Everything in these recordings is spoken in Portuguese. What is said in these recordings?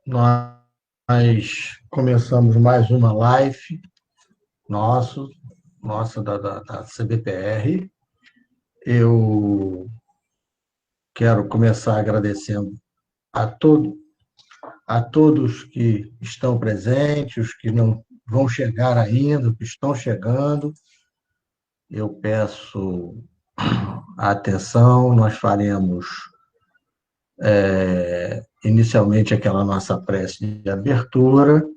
Nós começamos mais uma live nossa da CBPR. Eu quero começar agradecendo a, todo, a todos que estão presentes, os que não vão chegar ainda, os que estão chegando. Eu peço a atenção, nós faremos inicialmente aquela nossa prece de abertura,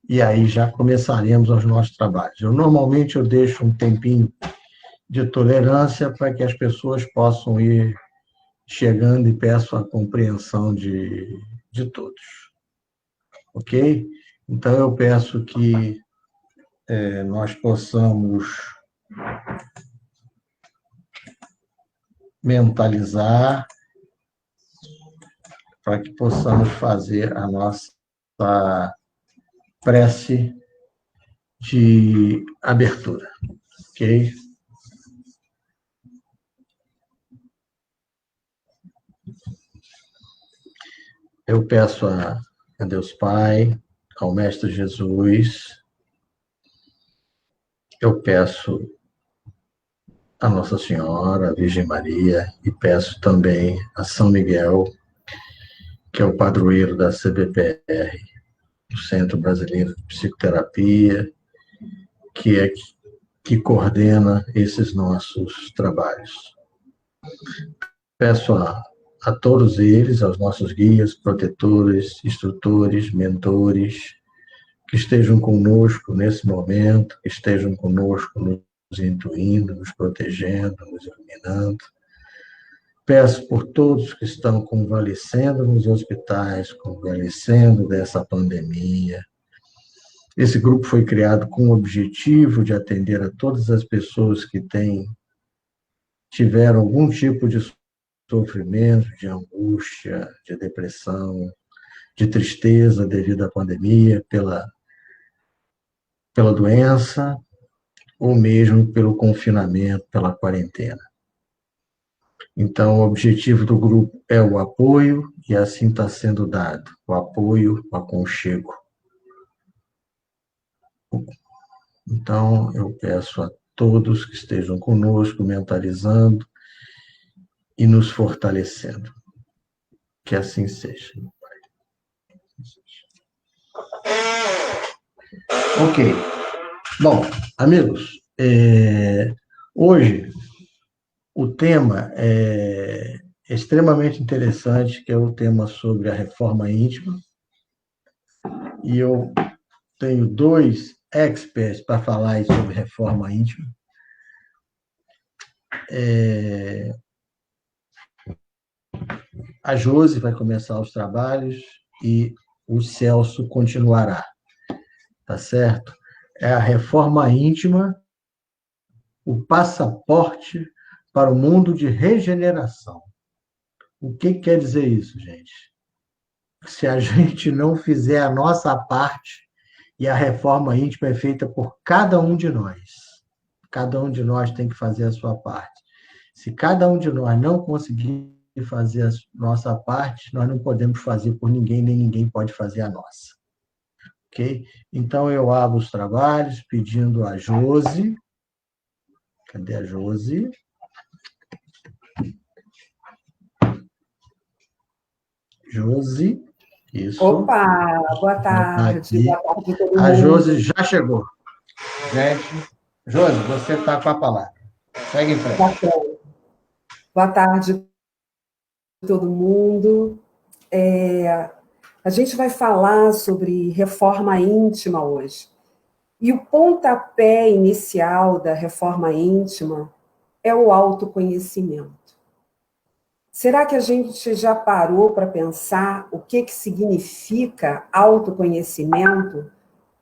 e aí já começaremos os nossos trabalhos. Normalmente eu deixo um tempinho de tolerância para que as pessoas possam ir chegando e peço a compreensão de todos, ok? Então eu peço que nós possamos mentalizar para que possamos fazer a nossa prece de abertura, ok? Eu peço a Deus Pai, ao Mestre Jesus, eu peço a Nossa Senhora, a Virgem Maria, e peço também a São Miguel, que é o padroeiro da CBPR, do Centro Brasileiro de Psicoterapia, que coordena esses nossos trabalhos. Peço a todos eles, aos nossos guias, protetores, instrutores, mentores, que estejam conosco nesse momento, que estejam conosco nos intuindo, nos protegendo, nos iluminando. Peço por todos que estão convalescendo nos hospitais, convalescendo dessa pandemia. Esse grupo foi criado com o objetivo de atender a todas as pessoas que tiveram algum tipo de sofrimento, de angústia, de depressão, de tristeza devido à pandemia, pela doença, ou mesmo pelo confinamento, pela quarentena. Então, o objetivo do grupo é o apoio, e assim está sendo dado, o apoio, o aconchego. Então, eu peço a todos que estejam conosco, mentalizando e nos fortalecendo. Que assim seja. Ok. Bom, amigos, hoje o tema é extremamente interessante, que é o tema sobre a reforma íntima, e eu tenho dois experts para falar sobre reforma íntima. A Josi vai começar os trabalhos e o Celso continuará, tá certo? É a reforma íntima, o passaporte para o mundo de regeneração. O que quer dizer isso, gente? Se a gente não fizer a nossa parte, e a reforma íntima é feita por cada um de nós. Cada um de nós tem que fazer a sua parte. Se cada um de nós não conseguir fazer a nossa parte, nós não podemos fazer por ninguém, nem ninguém pode fazer a nossa. Ok? Então, eu abro os trabalhos pedindo a Josi. Cadê a Josi? Josi, isso. Opa, boa tarde. Boa tarde a todo mundo. A Josi já chegou. Gente, Josi, você está com a palavra. Segue em frente. Boa tarde a todo mundo. A gente vai falar sobre reforma íntima hoje. E o pontapé inicial da reforma íntima é o autoconhecimento. Será que a gente já parou para pensar o que significa autoconhecimento?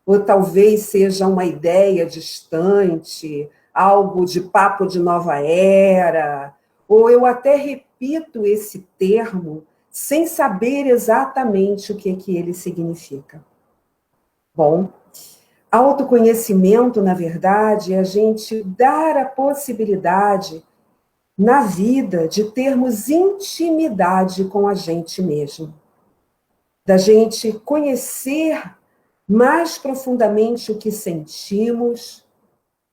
Ou talvez seja uma ideia distante, algo de papo de nova era, ou eu até repito esse termo sem saber exatamente o que ele significa. Bom, autoconhecimento, na verdade, é a gente dar a possibilidade na vida de termos intimidade com a gente mesmo. da gente conhecer mais profundamente o que sentimos,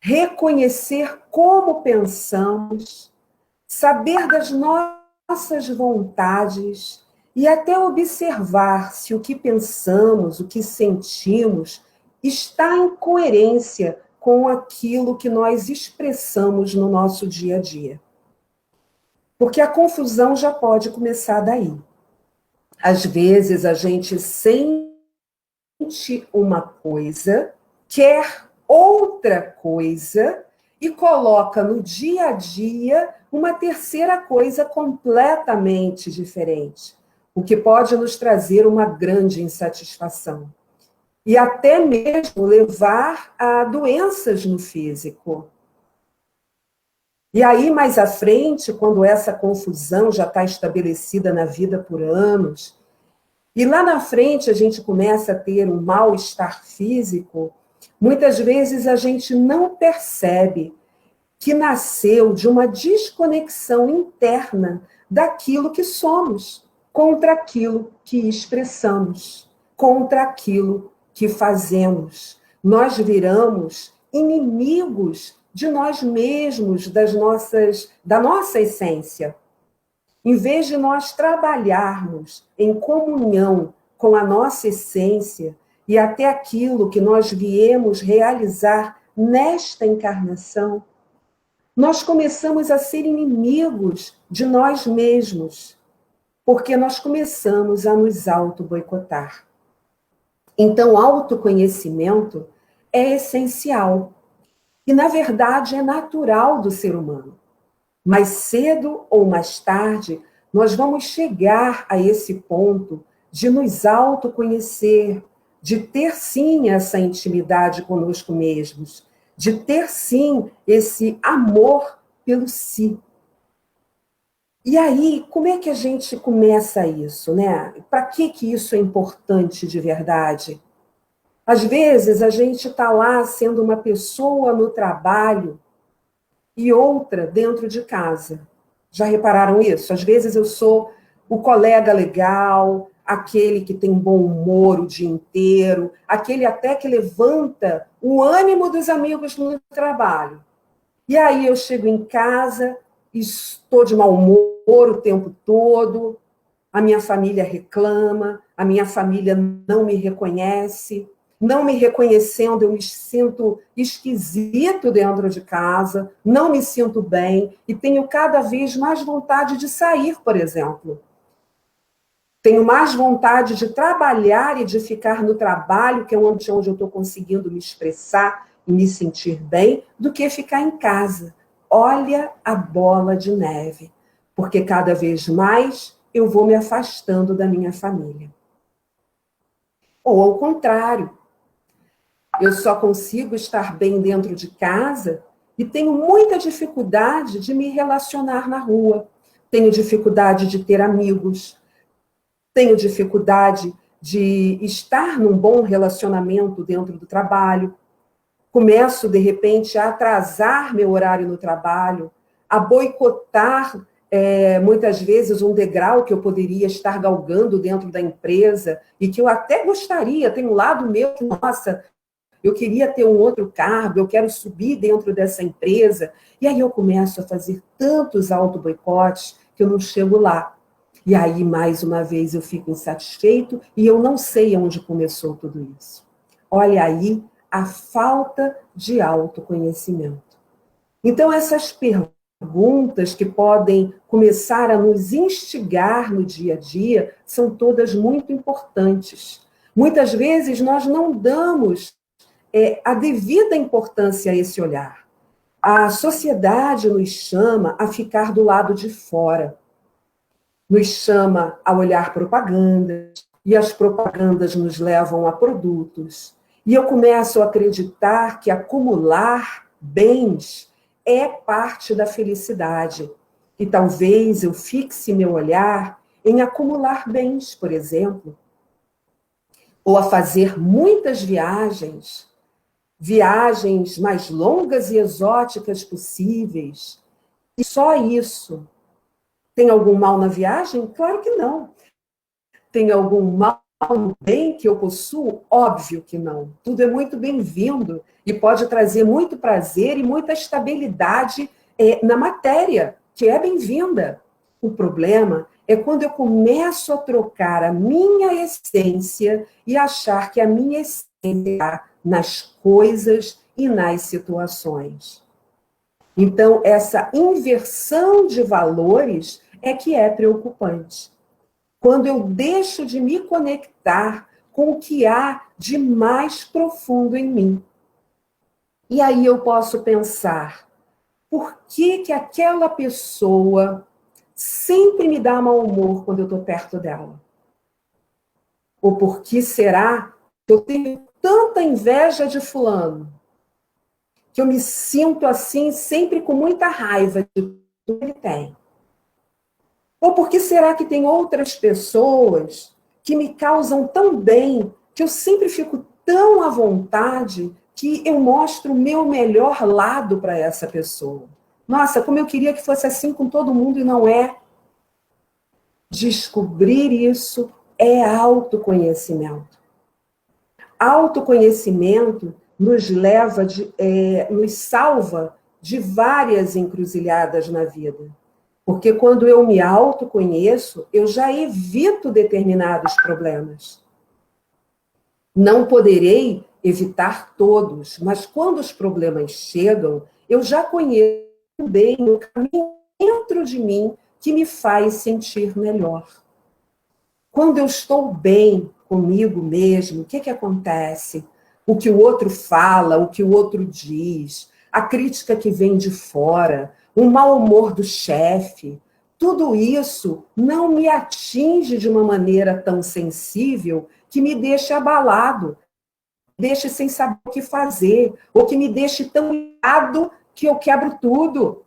reconhecer como pensamos, saber das nossas vontades e até observar se o que pensamos, o que sentimos, está em coerência com aquilo que nós expressamos no nosso dia a dia. Porque a confusão já pode começar daí. Às vezes a gente sente uma coisa, quer outra coisa e coloca no dia a dia uma terceira coisa completamente diferente, o que pode nos trazer uma grande insatisfação e até mesmo levar a doenças no físico. E aí, mais à frente, quando essa confusão já está estabelecida na vida por anos, e lá na frente a gente começa a ter um mal-estar físico, muitas vezes a gente não percebe que nasceu de uma desconexão interna daquilo que somos, contra aquilo que expressamos, contra aquilo que fazemos. Nós viramos inimigos de nós mesmos, da nossa essência. Em vez de nós trabalharmos em comunhão com a nossa essência e até aquilo que nós viemos realizar nesta encarnação, nós começamos a ser inimigos de nós mesmos, porque nós começamos a nos auto-boicotar. Então, autoconhecimento é essencial e, na verdade, é natural do ser humano. Mais cedo ou mais tarde, nós vamos chegar a esse ponto de nos autoconhecer, de ter sim essa intimidade conosco mesmos, de ter sim esse amor pelo si. E aí, como é que a gente começa isso, né? Para que isso é importante de verdade? Às vezes a gente está lá sendo uma pessoa no trabalho e outra dentro de casa. Já repararam isso? Às vezes eu sou o colega legal, aquele que tem bom humor o dia inteiro, aquele até que levanta o ânimo dos amigos no trabalho. E aí eu chego em casa, estou de mau humor o tempo todo, a minha família reclama, a minha família não me reconhece. Não me reconhecendo, eu me sinto esquisito dentro de casa, não me sinto bem e tenho cada vez mais vontade de sair, por exemplo. Tenho mais vontade de trabalhar e de ficar no trabalho, que é onde eu estou conseguindo me expressar e me sentir bem, do que ficar em casa. Olha a bola de neve, porque cada vez mais eu vou me afastando da minha família. Ou ao contrário, eu só consigo estar bem dentro de casa e tenho muita dificuldade de me relacionar na rua. Tenho dificuldade de ter amigos. Tenho dificuldade de estar num bom relacionamento dentro do trabalho. Começo, de repente, a atrasar meu horário no trabalho, a boicotar, muitas vezes, um degrau que eu poderia estar galgando dentro da empresa e que eu até gostaria, tem um lado meu que, nossa, eu queria ter um outro cargo, eu quero subir dentro dessa empresa. E aí eu começo a fazer tantos auto-boicotes que eu não chego lá. E aí, mais uma vez, eu fico insatisfeito e eu não sei onde começou tudo isso. Olha aí a falta de autoconhecimento. Então, essas perguntas que podem começar a nos instigar no dia a dia são todas muito importantes. Muitas vezes nós não damos a devida importância a esse olhar. A sociedade nos chama a ficar do lado de fora, nos chama a olhar propagandas, e as propagandas nos levam a produtos. E eu começo a acreditar que acumular bens é parte da felicidade. E talvez eu fixe meu olhar em acumular bens, por exemplo, ou a fazer muitas viagens mais longas e exóticas possíveis. E só isso. Tem algum mal na viagem? Claro que não. Tem algum mal ao bem que eu possuo? Óbvio que não. Tudo é muito bem-vindo e pode trazer muito prazer e muita estabilidade na matéria, que é bem-vinda. O problema é quando eu começo a trocar a minha essência e achar que a minha essência está nas coisas e nas situações. Então, essa inversão de valores é que é preocupante. Quando eu deixo de me conectar com o que há de mais profundo em mim. E aí eu posso pensar, por que que aquela pessoa sempre me dá mau humor quando eu estou perto dela? Ou por que será que eu tenho tanta inveja de fulano? Que eu me sinto assim, sempre com muita raiva de tudo que ele tem. Ou por que será que tem outras pessoas que me causam tão bem, que eu sempre fico tão à vontade, que eu mostro o meu melhor lado para essa pessoa? Nossa, como eu queria que fosse assim com todo mundo e não é. Descobrir isso é autoconhecimento. Autoconhecimento nos nos salva de várias encruzilhadas na vida. Porque quando eu me autoconheço, eu já evito determinados problemas. Não poderei evitar todos, mas quando os problemas chegam, eu já conheço bem o caminho dentro de mim que me faz sentir melhor. Quando eu estou bem comigo mesmo, o que acontece? O que o outro fala, o que o outro diz, a crítica que vem de fora, o mau humor do chefe, tudo isso não me atinge de uma maneira tão sensível que me deixe abalado, me deixe sem saber o que fazer, ou que me deixe tão irado que eu quebro tudo.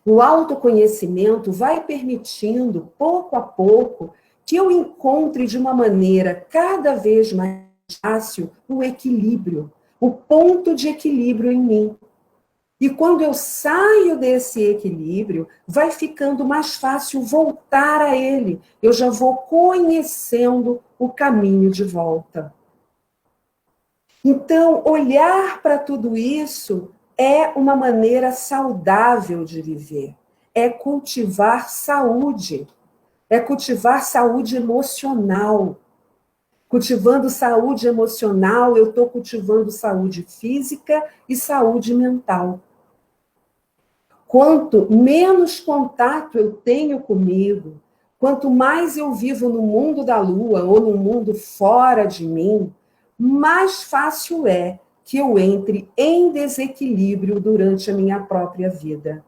O autoconhecimento vai permitindo, pouco a pouco, que eu encontre de uma maneira cada vez mais fácil o equilíbrio, o ponto de equilíbrio em mim. E quando eu saio desse equilíbrio, vai ficando mais fácil voltar a ele. Eu já vou conhecendo o caminho de volta. Então, olhar para tudo isso é uma maneira saudável de viver. É cultivar saúde. É cultivar saúde emocional. Cultivando saúde emocional, eu estou cultivando saúde física e saúde mental. Quanto menos contato eu tenho comigo, quanto mais eu vivo no mundo da lua ou no mundo fora de mim, mais fácil é que eu entre em desequilíbrio durante a minha própria vida.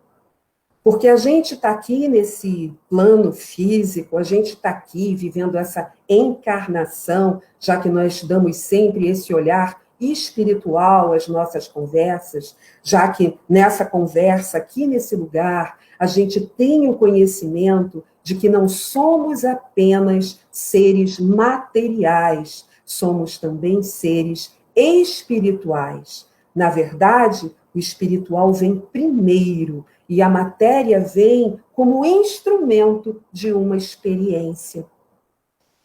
Porque a gente está aqui nesse plano físico, a gente está aqui vivendo essa encarnação, já que nós damos sempre esse olhar espiritual às nossas conversas, já que nessa conversa, aqui nesse lugar, a gente tem o conhecimento de que não somos apenas seres materiais, somos também seres espirituais. Na verdade, o espiritual vem primeiro, e a matéria vem como instrumento de uma experiência.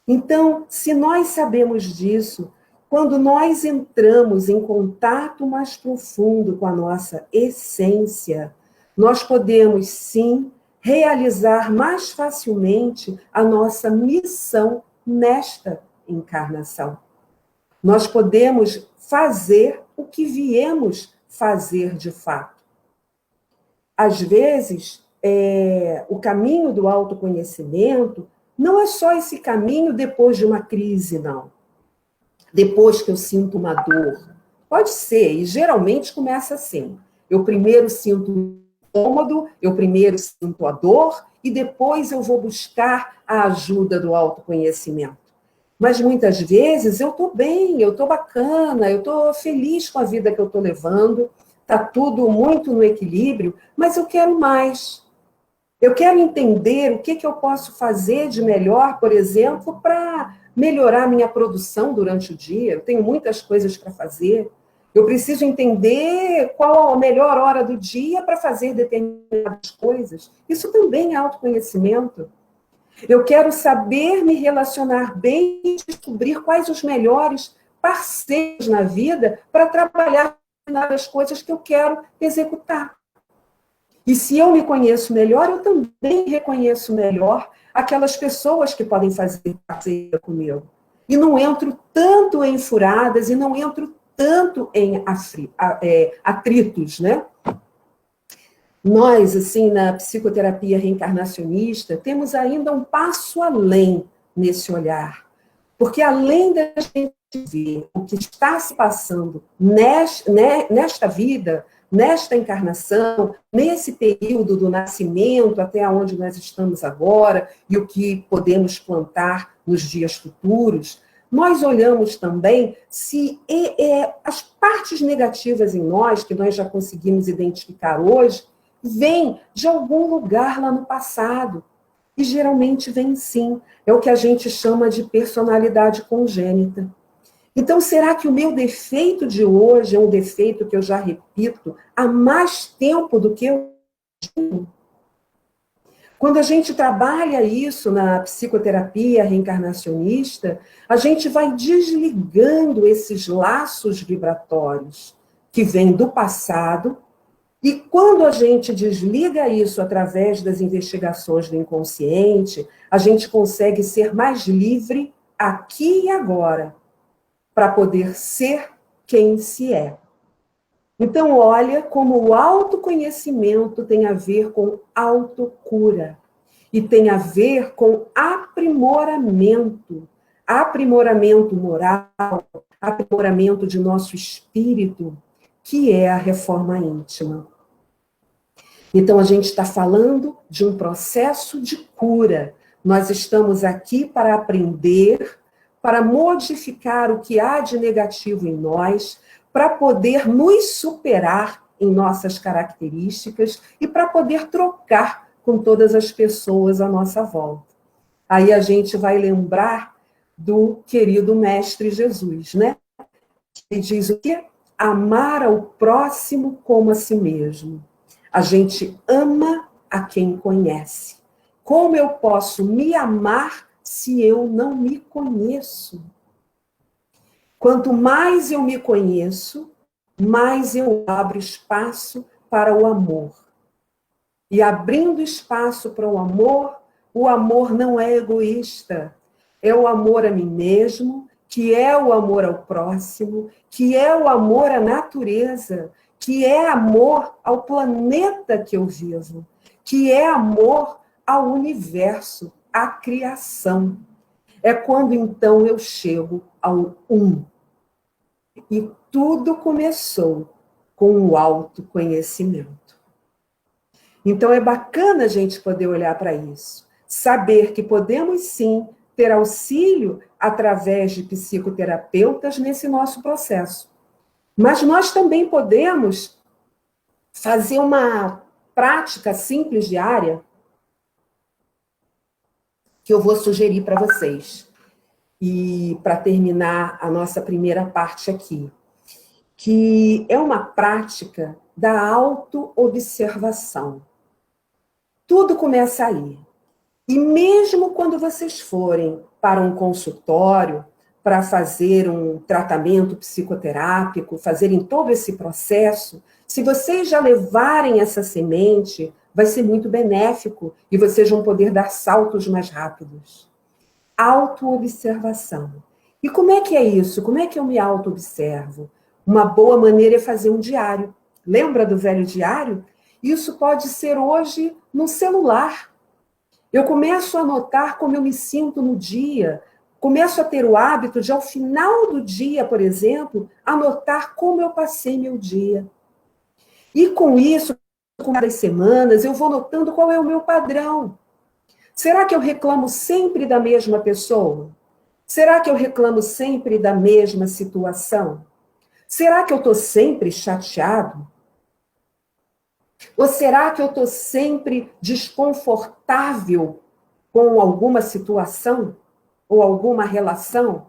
Então, se nós sabemos disso, quando nós entramos em contato mais profundo com a nossa essência, nós podemos, sim, realizar mais facilmente a nossa missão nesta encarnação. Nós podemos fazer o que viemos fazer de fato. Às vezes, o caminho do autoconhecimento não é só esse caminho depois de uma crise, não. Depois que eu sinto uma dor. Pode ser, e geralmente começa assim. Eu primeiro sinto um incômodo, eu primeiro sinto a dor, e depois eu vou buscar a ajuda do autoconhecimento. Mas muitas vezes eu estou bem, eu estou bacana, eu estou feliz com a vida que eu estou levando, está tudo muito no equilíbrio, mas eu quero mais. Eu quero entender o que eu posso fazer de melhor, por exemplo, para melhorar minha produção durante o dia. Eu tenho muitas coisas para fazer. Eu preciso entender qual a melhor hora do dia para fazer determinadas coisas. Isso também é autoconhecimento. Eu quero saber me relacionar bem e descobrir quais os melhores parceiros na vida para trabalhar nas coisas que eu quero executar. E se eu me conheço melhor, eu também reconheço melhor aquelas pessoas que podem fazer parceria comigo. E não entro tanto em furadas e não entro tanto em atritos, né? Nós, assim, na psicoterapia reencarnacionista, temos ainda um passo além nesse olhar. Porque além da gente ver o que está se passando nesta vida, nesta encarnação, nesse período do nascimento até onde nós estamos agora e o que podemos plantar nos dias futuros, nós olhamos também se as partes negativas em nós, que nós já conseguimos identificar hoje, vêm de algum lugar lá no passado. E geralmente vem sim. É o que a gente chama de personalidade congênita. Então, será que o meu defeito de hoje é um defeito que eu já repito há mais tempo do que eu tinha? Quando a gente trabalha isso na psicoterapia reencarnacionista, a gente vai desligando esses laços vibratórios que vêm do passado. E quando a gente desliga isso através das investigações do inconsciente, a gente consegue ser mais livre aqui e agora, para poder ser quem se é. Então, olha como o autoconhecimento tem a ver com autocura e tem a ver com aprimoramento, aprimoramento moral, aprimoramento de nosso espírito, que é a reforma íntima. Então, a gente está falando de um processo de cura. Nós estamos aqui para aprender, para modificar o que há de negativo em nós, para poder nos superar em nossas características e para poder trocar com todas as pessoas à nossa volta. Aí a gente vai lembrar do querido Mestre Jesus, né? Ele diz o quê? Amar ao próximo como a si mesmo. A gente ama a quem conhece. Como eu posso me amar se eu não me conheço? Quanto mais eu me conheço, mais eu abro espaço para o amor. E abrindo espaço para o amor não é egoísta. É o amor a mim mesmo, que é o amor ao próximo, que é o amor à natureza, que é amor ao planeta que eu vivo, que é amor ao universo, à criação. É quando então eu chego ao um. E tudo começou com o autoconhecimento. Então é bacana a gente poder olhar para isso, saber que podemos sim ter auxílio através de psicoterapeutas nesse nosso processo. Mas nós também podemos fazer uma prática simples diária que eu vou sugerir para vocês. E para terminar a nossa primeira parte aqui, que é uma prática da autoobservação. Tudo começa aí. E mesmo quando vocês forem para um consultório, para fazer um tratamento psicoterápico, fazerem todo esse processo, se vocês já levarem essa semente, vai ser muito benéfico e vocês vão poder dar saltos mais rápidos. Autoobservação. E como é que é isso? Como é que eu me autoobservo? Uma boa maneira é fazer um diário. Lembra do velho diário? Isso pode ser hoje no celular. Eu começo a anotar como eu me sinto no dia, começo a ter o hábito de, ao final do dia, por exemplo, anotar como eu passei meu dia. E com isso, com as semanas, eu vou notando qual é o meu padrão. Será que eu reclamo sempre da mesma pessoa? Será que eu reclamo sempre da mesma situação? Será que eu estou sempre chateado? Ou será que eu estou sempre desconfortável com alguma situação ou alguma relação?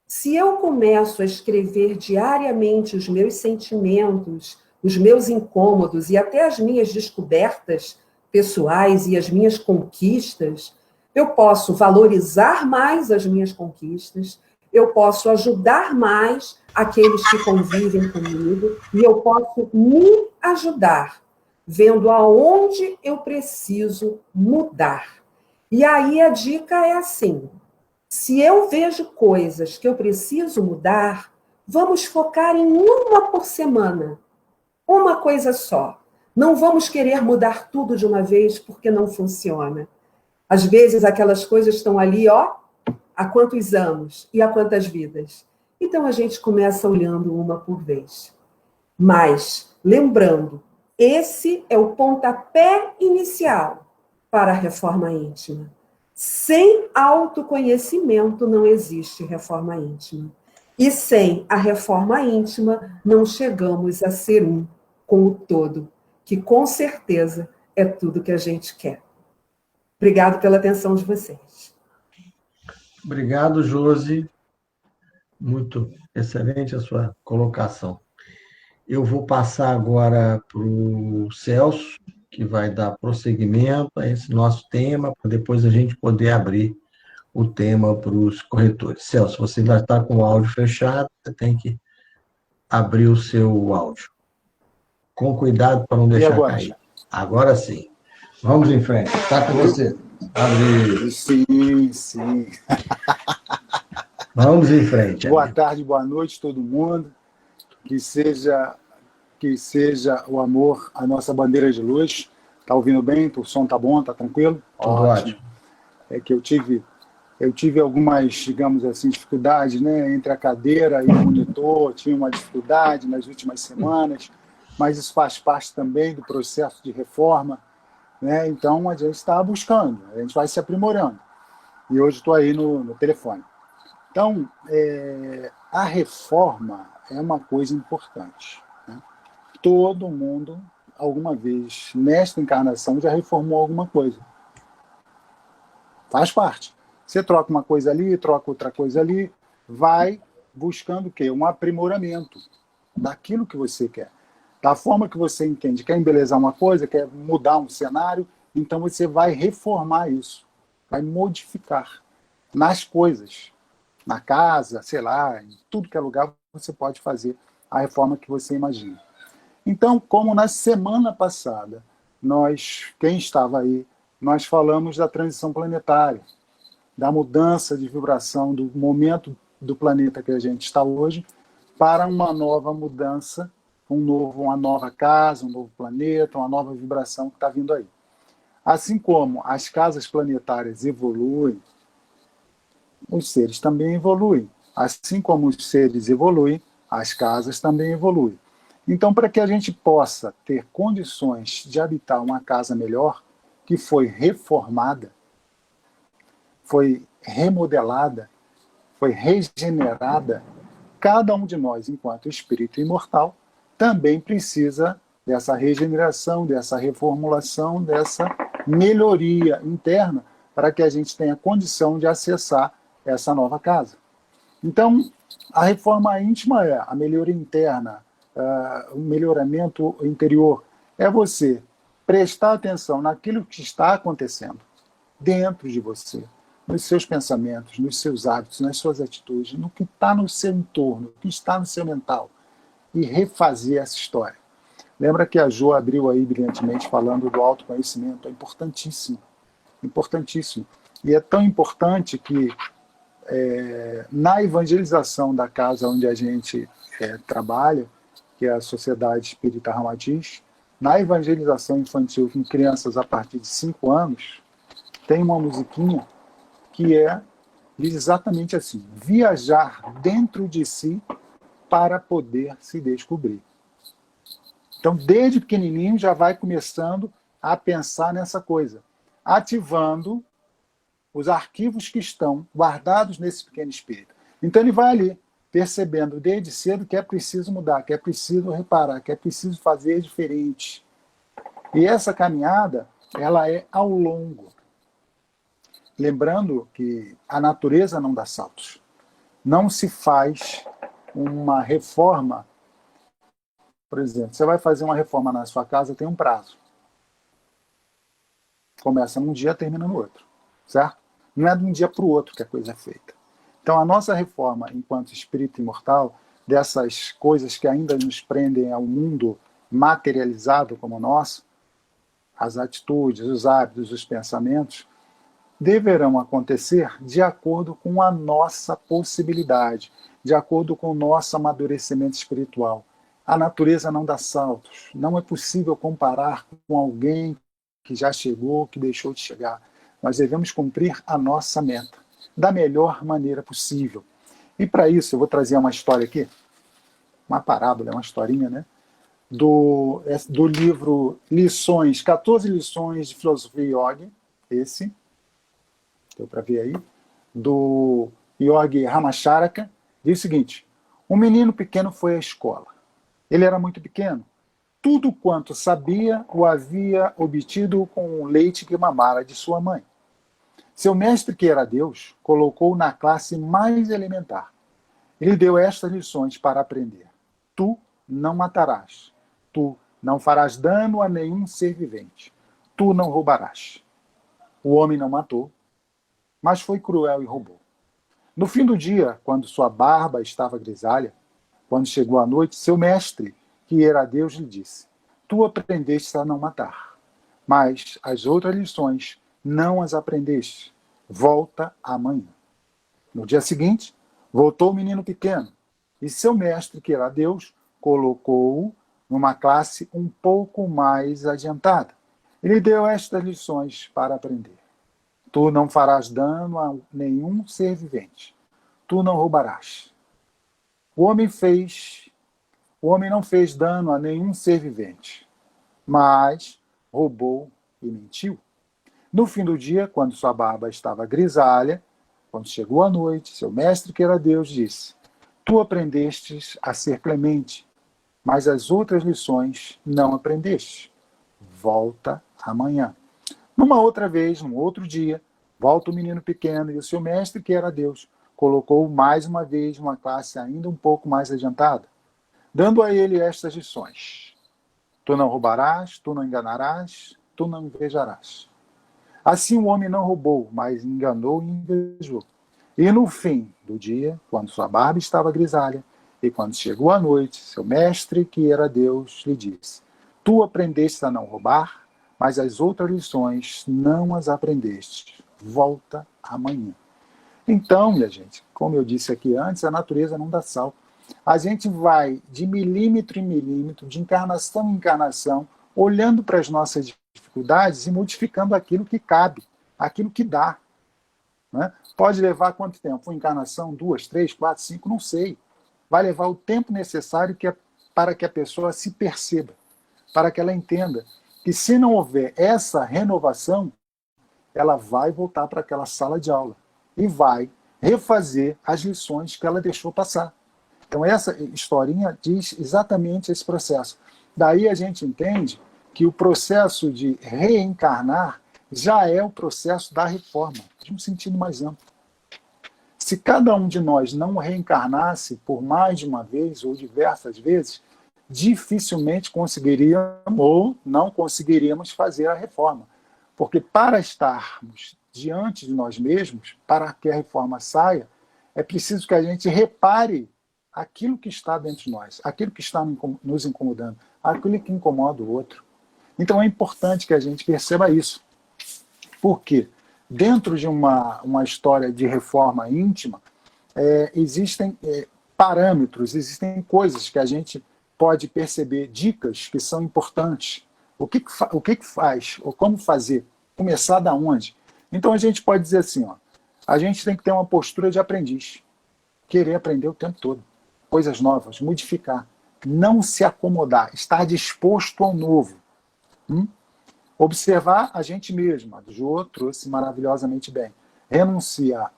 Se eu começo a escrever diariamente os meus sentimentos, os meus incômodos e até as minhas descobertas pessoais e as minhas conquistas, eu posso valorizar mais as minhas conquistas, eu posso ajudar mais aqueles que convivem comigo e eu posso me ajudar, vendo aonde eu preciso mudar. E aí a dica é assim: se eu vejo coisas que eu preciso mudar, vamos focar em uma por semana, uma coisa só. Não vamos querer mudar tudo de uma vez porque não funciona. Às vezes aquelas coisas estão ali, ó, há quantos anos e há quantas vidas. Então a gente começa olhando uma por vez. Mas, lembrando, esse é o pontapé inicial para a reforma íntima. Sem autoconhecimento não existe reforma íntima. E sem a reforma íntima não chegamos a ser um com o todo, que com certeza é tudo que a gente quer. Obrigado pela atenção de vocês. Obrigado, Josi. Muito excelente a sua colocação. Eu vou passar agora para o Celso, que vai dar prosseguimento a esse nosso tema, para depois a gente poder abrir o tema para os corretores. Celso, você já está com o áudio fechado, você tem que abrir o seu áudio. Com cuidado para não deixar cair. Agora sim. Vamos em frente. Está com você. Abre. Sim, sim. Vamos em frente. Boa tarde, boa noite, todo mundo. Que seja o amor a nossa bandeira de luz. Está ouvindo bem? O som está bom? Está tranquilo? Tudo ótimo. É que eu tive algumas, digamos assim, dificuldades, né, entre a cadeira e o monitor. Tinha uma dificuldade nas últimas semanas, mas isso faz parte também do processo de reforma, né? Então a gente está buscando, a gente vai se aprimorando. E hoje estou aí no telefone. Então, a reforma é uma coisa importante, né? Todo mundo, alguma vez, nesta encarnação, já reformou alguma coisa. Faz parte. Você troca uma coisa ali, troca outra coisa ali, vai buscando o quê? Um aprimoramento daquilo que você quer. Da forma que você entende, quer embelezar uma coisa, quer mudar um cenário, então você vai reformar isso, vai modificar nas coisas, na casa, sei lá, em tudo que é lugar, você pode fazer a reforma que você imagina. Então, como na semana passada, quem estava aí, nós falamos da transição planetária, da mudança de vibração do momento do planeta que a gente está hoje para uma nova mudança, uma nova casa, um novo planeta, uma nova vibração que está vindo aí. Assim como as casas planetárias evoluem, os seres também evoluem. Assim como os seres evoluem, as casas também evoluem. Então, para que a gente possa ter condições de habitar uma casa melhor, que foi reformada, foi remodelada, foi regenerada, cada um de nós, enquanto espírito imortal, também precisa dessa regeneração, dessa reformulação, dessa melhoria interna, para que a gente tenha condição de acessar essa nova casa. Então, a reforma íntima é a melhoria interna, o melhoramento interior. É você prestar atenção naquilo que está acontecendo dentro de você, nos seus pensamentos, nos seus hábitos, nas suas atitudes, no que está no seu entorno, no que está no seu mental, e refazer essa história. Lembra que a Jo abriu aí brilhantemente falando do autoconhecimento? É importantíssimo, importantíssimo. E é tão importante que na evangelização da casa onde a gente trabalha, que é a Sociedade Espírita Ramatiz, na evangelização infantil com crianças a partir de 5 anos, tem uma musiquinha que diz exatamente assim: viajar dentro de si para poder se descobrir. Então, desde pequenininho já vai começando a pensar nessa coisa, ativando os arquivos que estão guardados nesse pequeno espírito. Então ele vai ali, percebendo desde cedo que é preciso mudar, que é preciso reparar, que é preciso fazer diferente. E essa caminhada, ela é ao longo. Lembrando que a natureza não dá saltos. Não se faz uma reforma. Por exemplo, você vai fazer uma reforma na sua casa, tem um prazo. Começa num dia, termina no outro. certo? Não é de um dia para o outro que a coisa é feita. Então, a nossa reforma, enquanto espírito imortal, dessas coisas que ainda nos prendem ao mundo materializado como o nosso, as atitudes, os hábitos, os pensamentos, deverão acontecer de acordo com a nossa possibilidade, de acordo com o nosso amadurecimento espiritual. A natureza não dá saltos. Não é possível comparar com alguém que já chegou, que deixou de chegar. Nós devemos cumprir a nossa meta da melhor maneira possível. E para isso, eu vou trazer uma história aqui, uma parábola, uma historinha, né? Do livro Lições, 14 Lições de Filosofia Yogi, esse, deu para ver aí, do Yogi Ramacharaka, diz o seguinte: um menino pequeno foi à escola. Ele era muito pequeno. Tudo quanto sabia o havia obtido com o leite que mamara de sua mãe. Seu mestre, que era Deus, colocou-o na classe mais elementar. Ele deu estas lições para aprender. Tu não matarás. Tu não farás dano a nenhum ser vivente. Tu não roubarás. O homem não matou, mas foi cruel e roubou. No fim do dia, quando sua barba estava grisalha, quando chegou a noite, seu mestre, que era Deus, lhe disse: tu aprendeste a não matar, mas as outras lições não as aprendeste. Volta amanhã. No dia seguinte, voltou o menino pequeno, e seu mestre, que era Deus, colocou-o numa classe um pouco mais adiantada. Ele deu estas lições para aprender. Tu não farás dano a nenhum ser vivente. Tu não roubarás. O homem não fez dano a nenhum ser vivente, mas roubou e mentiu. No fim do dia, quando sua barba estava grisalha, quando chegou a noite, seu mestre, que era Deus, disse: tu aprendestes a ser clemente, mas as outras lições não aprendeste. Volta amanhã. Numa outra vez, num outro dia, volta o menino pequeno, e o seu mestre, que era Deus, colocou mais uma vez uma classe ainda um pouco mais adiantada, dando a ele estas lições: tu não roubarás, tu não enganarás, tu não invejarás. Assim o homem não roubou, mas enganou e invejou. E no fim do dia, quando sua barba estava grisalha, e quando chegou a noite, seu mestre, que era Deus, lhe disse: tu aprendeste a não roubar, mas as outras lições não as aprendeste. Volta amanhã. Então, minha gente, como eu disse aqui antes, a natureza não dá salto. A gente vai de milímetro em milímetro, de encarnação em encarnação, olhando para as nossas dificuldades e modificando aquilo que cabe, aquilo que dá. Né? Pode levar quanto tempo? Uma encarnação? 2, 3, 4, 5? Não sei. Vai levar o tempo necessário para que a pessoa se perceba, para que ela entenda que se não houver essa renovação, ela vai voltar para aquela sala de aula e vai refazer as lições que ela deixou passar. Então essa historinha diz exatamente esse processo. Daí a gente entende que o processo de reencarnar já é o processo da reforma, de um sentido mais amplo. Se cada um de nós não reencarnasse por mais de uma vez ou diversas vezes, dificilmente conseguiríamos ou não conseguiríamos fazer a reforma. Porque para estarmos diante de nós mesmos, para que a reforma saia, é preciso que a gente repare aquilo que está dentro de nós, aquilo que está nos incomodando, aquilo que incomoda o outro. Então é importante que a gente perceba isso. Por quê? Dentro de uma história de reforma íntima, existem parâmetros, existem coisas que a gente pode perceber, dicas que são importantes. O que faz, ou como fazer, começar da onde? Então a gente pode dizer assim, ó, a gente tem que ter uma postura de aprendiz, querer aprender o tempo todo, coisas novas, modificar, não se acomodar, estar disposto ao novo. Observar a gente mesmo, a Jo trouxe maravilhosamente bem. Renunciar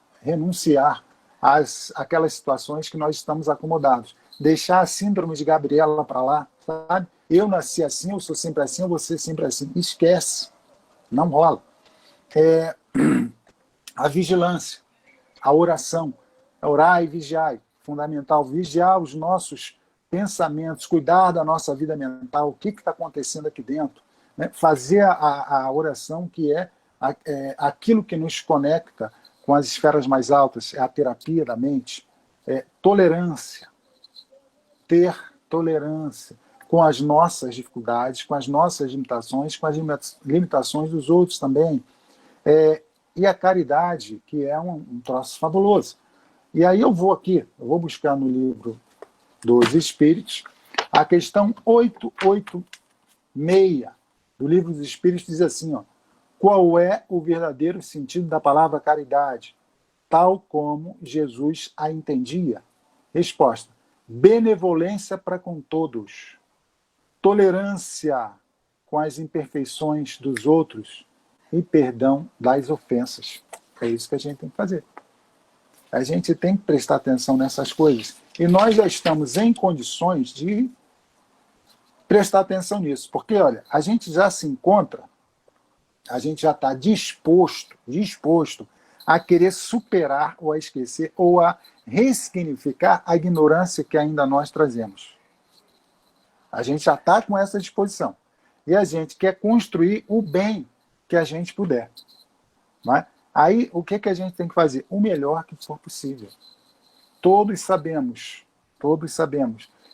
àquelas situações que nós estamos acomodados. Deixar a síndrome de Gabriela para lá, sabe? Eu nasci assim, eu sou sempre assim, eu vou ser sempre assim. Esquece, não rola. A vigilância, a oração, orar e vigiar, fundamental. Vigiar os nossos pensamentos, cuidar da nossa vida mental, o que está acontecendo aqui dentro. Né? Fazer a oração que é aquilo que nos conecta com as esferas mais altas, é a terapia da mente, é tolerância. Ter tolerância com as nossas dificuldades, com as nossas limitações, com as limitações dos outros também. E a caridade, que é um troço fabuloso. E aí eu vou buscar no livro dos Espíritos, a questão 886 do livro dos Espíritos diz assim, ó, qual é o verdadeiro sentido da palavra caridade, tal como Jesus a entendia? Resposta: benevolência para com todos, tolerância com as imperfeições dos outros e perdão das ofensas. É isso que a gente tem que fazer. A gente tem que prestar atenção nessas coisas. E nós já estamos em condições de prestar atenção nisso. Porque, olha, a gente já se encontra, a gente já está disposto a querer superar ou a esquecer ou a ressignificar a ignorância que ainda nós trazemos. A gente já está com essa disposição. E a gente quer construir o bem que a gente puder. Não é? Aí, o que a gente tem que fazer? O melhor que for possível. Todos sabemos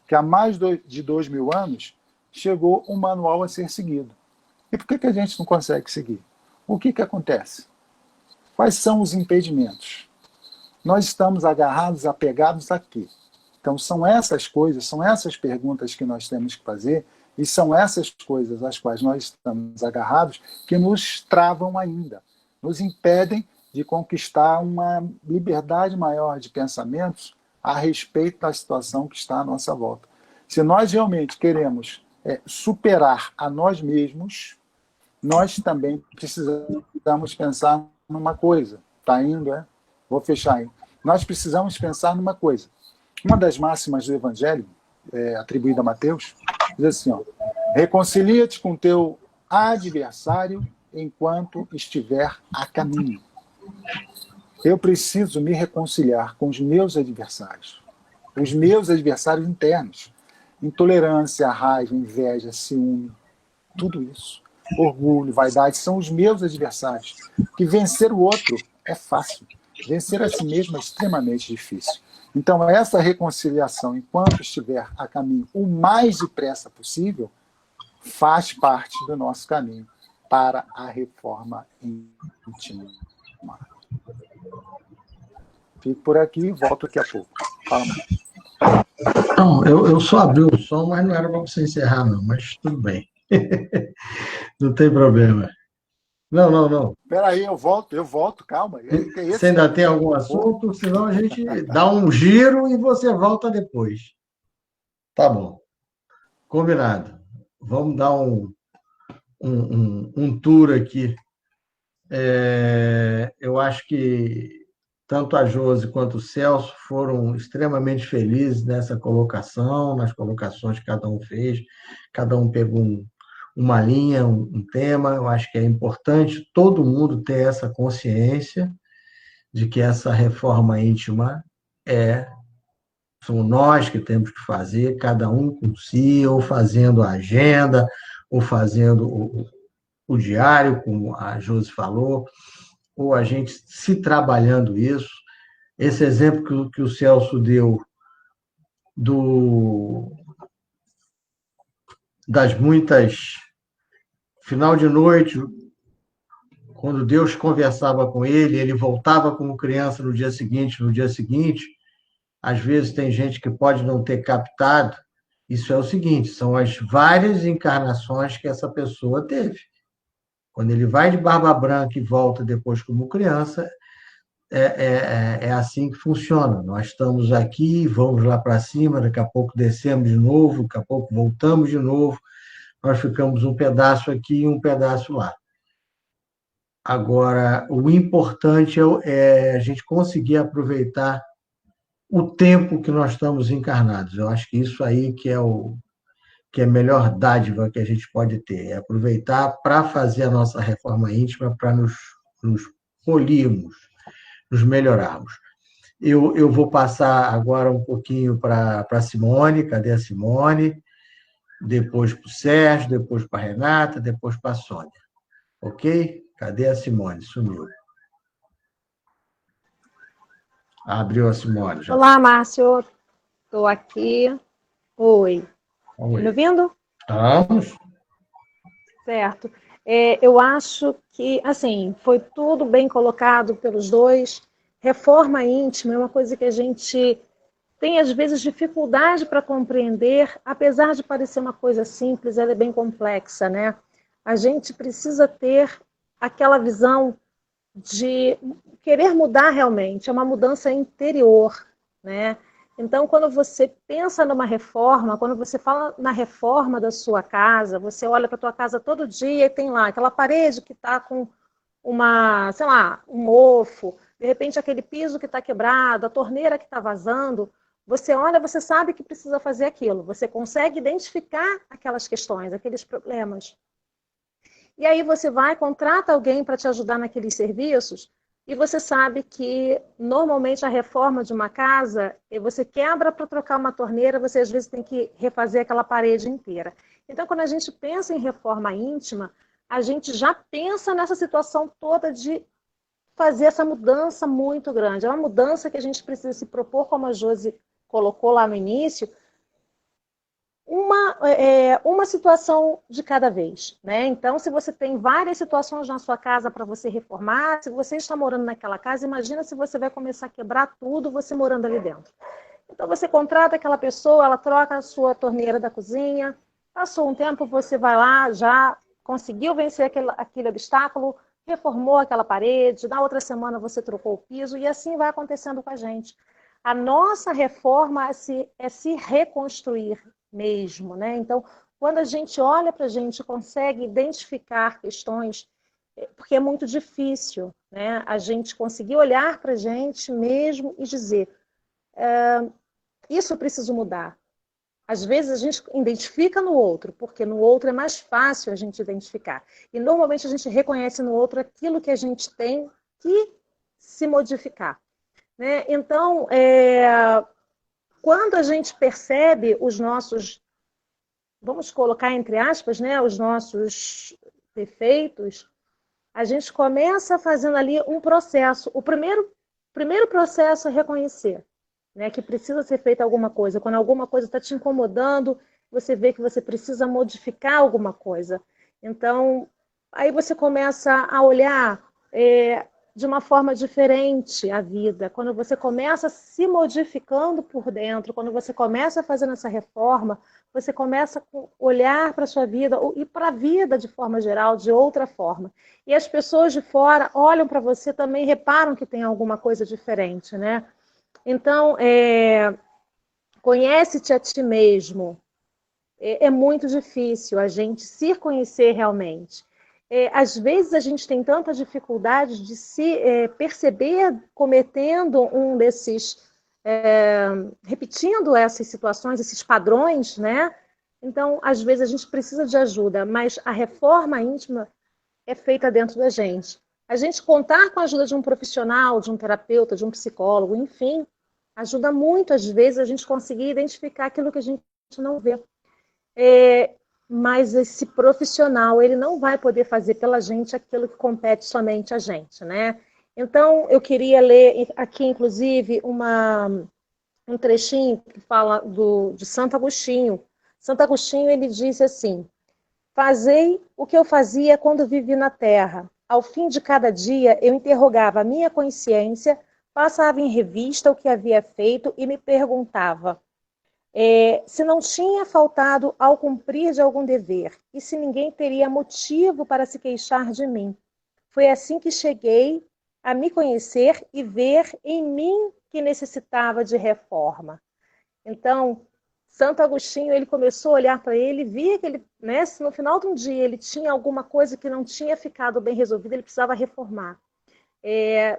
que há mais de 2.000 anos chegou um manual a ser seguido. E por que a gente não consegue seguir? O que acontece? Quais são os impedimentos? Nós estamos agarrados, apegados aqui. Então, são essas coisas, são essas perguntas que nós temos que fazer e são essas coisas às quais nós estamos agarrados que nos travam ainda, nos impedem de conquistar uma liberdade maior de pensamentos a respeito da situação que está à nossa volta. Se nós realmente queremos superar a nós mesmos, nós também precisamos pensar numa coisa. Está indo, é? Vou fechar aí. Nós precisamos pensar numa coisa. Uma das máximas do Evangelho, atribuída a Mateus, diz assim, ó, reconcilia-te com teu adversário enquanto estiver a caminho. Eu preciso me reconciliar com os meus adversários internos. Intolerância, raiva, inveja, ciúme, tudo isso. Orgulho, vaidade, são os meus adversários. Que vencer o outro é fácil. Vencer a si mesmo é extremamente difícil. Então, essa reconciliação, enquanto estiver a caminho o mais depressa possível, faz parte do nosso caminho para a reforma íntima. Fico por aqui e volto daqui a pouco. Fala mais. Não, eu só abri o som, mas não era para você encerrar, não, mas tudo bem. Não tem problema. Não. Espera aí, eu volto, calma. Você ainda tem algum assunto? Senão a gente dá um giro e você volta depois. Tá bom. Combinado. Vamos dar um tour aqui. Eu acho que tanto a Josi quanto o Celso foram extremamente felizes nessa colocação, nas colocações que cada um fez. Cada um pegou uma linha, um tema. Eu acho que é importante todo mundo ter essa consciência de que essa reforma íntima somos nós que temos que fazer, cada um com si, ou fazendo a agenda, ou fazendo o diário, como a Josi falou, ou a gente se trabalhando isso. Esse exemplo que o Celso deu das muitas... Final de noite, quando Deus conversava com ele voltava como criança no dia seguinte, às vezes tem gente que pode não ter captado. Isso é o seguinte, são as várias encarnações que essa pessoa teve. Quando ele vai de barba branca e volta depois como criança, é assim que funciona. Nós estamos aqui, vamos lá para cima, daqui a pouco descemos de novo, daqui a pouco voltamos de novo, nós ficamos um pedaço aqui e um pedaço lá. Agora, o importante é a gente conseguir aproveitar o tempo que nós estamos encarnados. Eu acho que isso aí que é a melhor dádiva que a gente pode ter, é aproveitar para fazer a nossa reforma íntima, para nos polirmos, nos melhorarmos. Eu vou passar agora um pouquinho para a Simone. Cadê a Simone? Depois para o Sérgio, depois para a Renata, depois para a Sônia. Ok? Cadê a Simone? Sumiu. Abriu a Simone já. Olá, Márcio. Estou aqui. Oi. Tá me Oi. ouvindo? Vamos? Certo. Eu acho que, assim, foi tudo bem colocado pelos dois. Reforma íntima é uma coisa que a gente tem, às vezes, dificuldade para compreender, apesar de parecer uma coisa simples, ela é bem complexa, né? A gente precisa ter aquela visão de querer mudar realmente, é uma mudança interior, né? Então, quando você pensa numa reforma, quando você fala na reforma da sua casa, você olha para a tua casa todo dia e tem lá aquela parede que está com uma, sei lá, um mofo, de repente aquele piso que está quebrado, a torneira que está vazando, você olha, você sabe que precisa fazer aquilo, você consegue identificar aquelas questões, aqueles problemas. E aí você vai, contrata alguém para te ajudar naqueles serviços, e você sabe que normalmente a reforma de uma casa, você quebra para trocar uma torneira, você às vezes tem que refazer aquela parede inteira. Então, quando a gente pensa em reforma íntima, a gente já pensa nessa situação toda de fazer essa mudança muito grande. É uma mudança que a gente precisa se propor, como a Josi colocou lá no início, uma situação de cada vez, né? Então, se você tem várias situações na sua casa para você reformar, se você está morando naquela casa, imagina se você vai começar a quebrar tudo você morando ali dentro. Então, você contrata aquela pessoa, ela troca a sua torneira da cozinha, passou um tempo, você vai lá, já conseguiu vencer aquele obstáculo, reformou aquela parede, na outra semana você trocou o piso, e assim vai acontecendo com a gente. A nossa reforma é se reconstruir mesmo, né? Então, quando a gente olha para a gente, consegue identificar questões, porque é muito difícil, né? A gente conseguir olhar para a gente mesmo e dizer, isso eu preciso mudar. Às vezes a gente identifica no outro, porque no outro é mais fácil a gente identificar. E normalmente a gente reconhece no outro aquilo que a gente tem que se modificar, né? Então, quando a gente percebe os nossos, vamos colocar entre aspas, né, os nossos defeitos, a gente começa fazendo ali um processo. O primeiro processo é reconhecer, né, que precisa ser feita alguma coisa. Quando alguma coisa está te incomodando, você vê que você precisa modificar alguma coisa. Então, aí você começa a olhar de uma forma diferente a vida. Quando você começa se modificando por dentro, quando você começa fazendo essa reforma, você começa a olhar para a sua vida e para a vida de forma geral, de outra forma. E as pessoas de fora olham para você também, reparam que tem alguma coisa diferente, né? Então, conhece-te a ti mesmo. É muito difícil a gente se conhecer realmente. Às vezes a gente tem tanta dificuldade de se perceber cometendo um desses, repetindo essas situações, esses padrões, né? Então, às vezes a gente precisa de ajuda, mas a reforma íntima é feita dentro da gente. A gente contar com a ajuda de um profissional, de um terapeuta, de um psicólogo, enfim, ajuda muito, às vezes, a gente conseguir identificar aquilo que a gente não vê. Mas esse profissional, ele não vai poder fazer pela gente aquilo que compete somente a gente, né? Então, eu queria ler aqui, inclusive, um trechinho que fala de Santo Agostinho. Santo Agostinho, ele disse assim: fazei o que eu fazia quando vivi na terra. Ao fim de cada dia, eu interrogava a minha consciência, passava em revista o que havia feito e me perguntava se não tinha faltado ao cumprir de algum dever e se ninguém teria motivo para se queixar de mim. Foi assim que cheguei a me conhecer e ver em mim que necessitava de reforma. Então, Santo Agostinho, ele começou a olhar para ele e via que ele, né, se no final de um dia ele tinha alguma coisa que não tinha ficado bem resolvida, ele precisava reformar.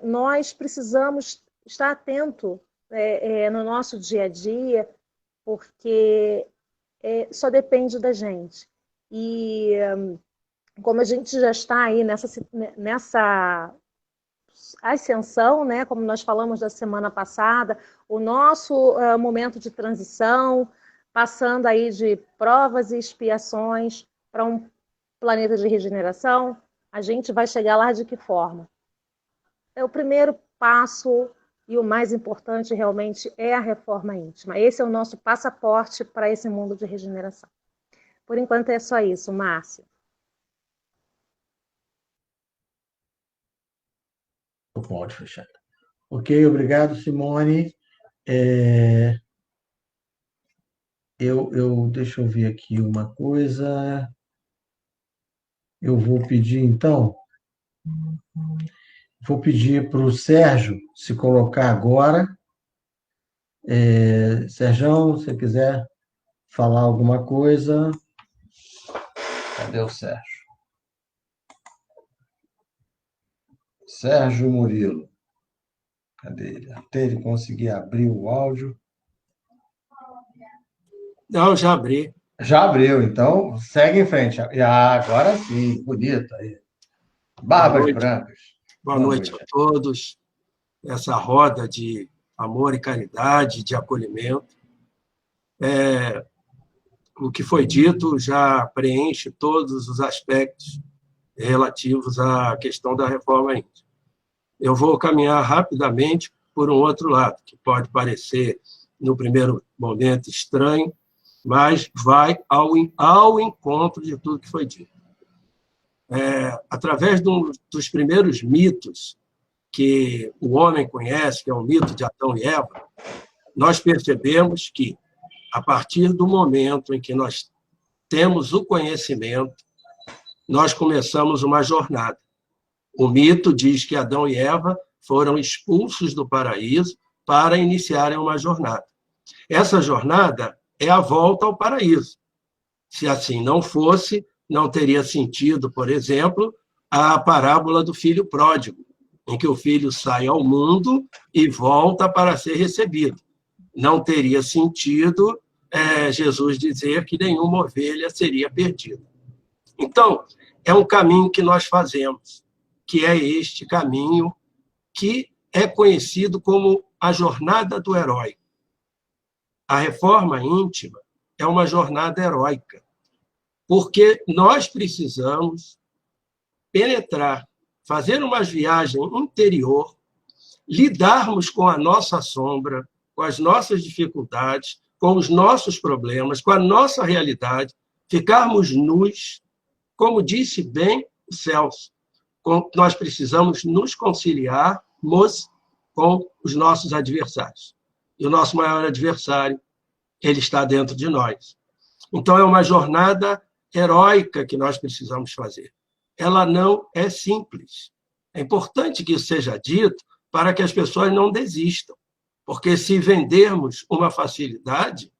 Nós precisamos estar atento no nosso dia a dia, porque só depende da gente. E como a gente já está aí nessa ascensão, né, como nós falamos da semana passada, o nosso momento de transição, passando aí de provas e expiações para um planeta de regeneração, A gente vai chegar lá de que forma? É o primeiro passo e o mais importante realmente é a reforma íntima. Esse é o nosso passaporte para esse mundo de regeneração. Por enquanto é só isso, Márcia. Pode fechar. Ok, obrigado, Simone. Deixa eu ver aqui uma coisa. Eu vou pedir, então, para o Sérgio se colocar agora. Sérgio, se você quiser falar alguma coisa. Cadê o Sérgio? Sérgio Murilo. Cadê ele? Até ele conseguir abrir o áudio. Não, já abri. Já abriu, então segue em frente. Agora sim, bonito aí. Barbas brancas. Boa noite a todos. Essa roda de amor e caridade, de acolhimento. O que foi dito já preenche todos os aspectos relativos à questão da reforma íntima. Eu vou caminhar rapidamente por um outro lado, que pode parecer, no primeiro momento, estranho, mas vai ao encontro de tudo que foi dito. Através dos primeiros mitos que o homem conhece, que é o mito de Adão e Eva, nós percebemos que, a partir do momento em que nós temos o conhecimento, nós começamos uma jornada. O mito diz que Adão e Eva foram expulsos do paraíso para iniciarem uma jornada. Essa jornada é a volta ao paraíso. Se assim não fosse, não teria sentido, por exemplo, a parábola do filho pródigo, em que o filho sai ao mundo e volta para ser recebido. Não teria sentido Jesus dizer que nenhuma ovelha seria perdida. Então, é um caminho que nós fazemos, que é este caminho que é conhecido como a jornada do herói. A reforma íntima é uma jornada heróica, porque nós precisamos penetrar, fazer uma viagem interior, lidarmos com a nossa sombra, com as nossas dificuldades, com os nossos problemas, com a nossa realidade, ficarmos nus, como disse bem o Celso, nós precisamos nos conciliarmos com os nossos adversários. E o nosso maior adversário, ele está dentro de nós. Então, é uma jornada heróica que nós precisamos fazer. Ela não é simples. É importante que isso seja dito para que as pessoas não desistam. Porque se vendermos uma facilidade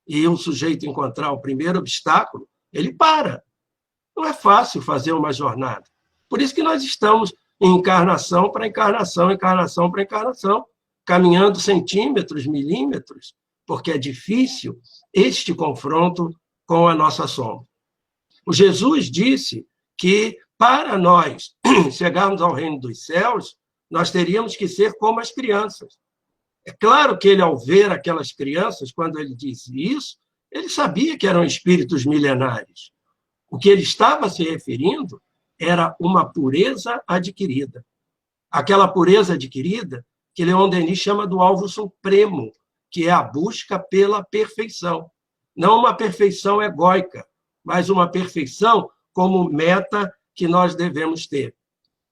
e o sujeito encontrar o primeiro obstáculo, ele para. Não é fácil fazer uma jornada. Por isso que nós estamos em encarnação para encarnação, encarnação para encarnação, caminhando centímetros, milímetros, porque é difícil este confronto com a nossa sombra. O Jesus disse que, para nós chegarmos ao reino dos céus, nós teríamos que ser como as crianças. É claro que ele, ao ver aquelas crianças, quando ele disse isso, ele sabia que eram espíritos milenares. O que ele estava se referindo era uma pureza adquirida. Aquela pureza adquirida que Leon Denis chama do alvo supremo, que é a busca pela perfeição. Não uma perfeição egóica, mas uma perfeição como meta que nós devemos ter.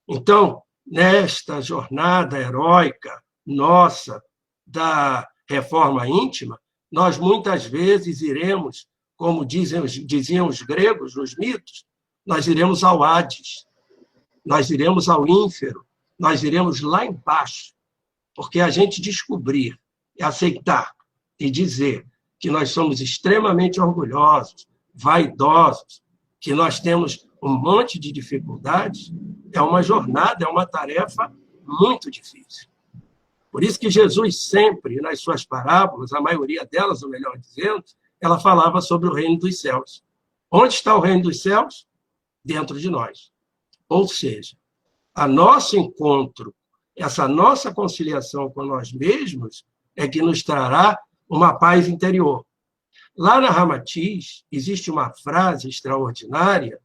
Então, nesta jornada heróica nossa da reforma íntima, nós muitas vezes iremos, como diziam os gregos nos mitos, nós iremos ao Hades, nós iremos ao ínfero, nós iremos lá embaixo, porque a gente descobrir, aceitar e dizer que nós somos extremamente orgulhosos, vaidosos, que nós temos um monte de dificuldades, é uma jornada, é uma tarefa muito difícil. Por isso que Jesus sempre, nas suas parábolas, a maioria delas, ou melhor dizendo, ela falava sobre o reino dos céus. Onde está o reino dos céus? Dentro de nós. Ou seja, a nosso encontro, essa nossa conciliação com nós mesmos, é que nos trará uma paz interior. Lá na Ramatiz, existe uma frase extraordinária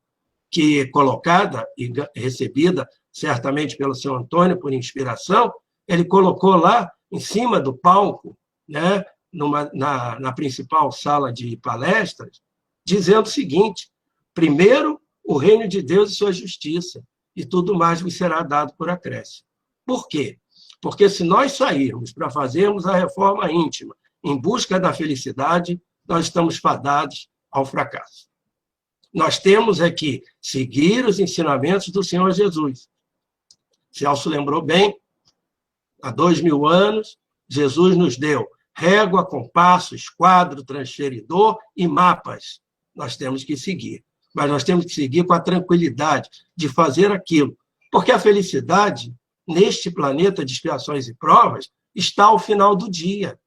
que colocada e recebida certamente pelo seu Antônio por inspiração, ele colocou lá em cima do palco, né, na principal sala de palestras, dizendo o seguinte: primeiro, o reino de Deus e sua justiça, e tudo mais vos será dado por acréscimo. Por quê? Porque se nós sairmos para fazermos a reforma íntima em busca da felicidade, nós estamos fadados ao fracasso. Nós temos é que seguir os ensinamentos do Senhor Jesus. Celso lembrou bem, há 2000 anos, Jesus nos deu régua, compasso, esquadro, transferidor e mapas. Nós temos que seguir. Mas nós temos que seguir com a tranquilidade de fazer aquilo. Porque a felicidade, neste planeta de expiações e provas, está ao final do dia.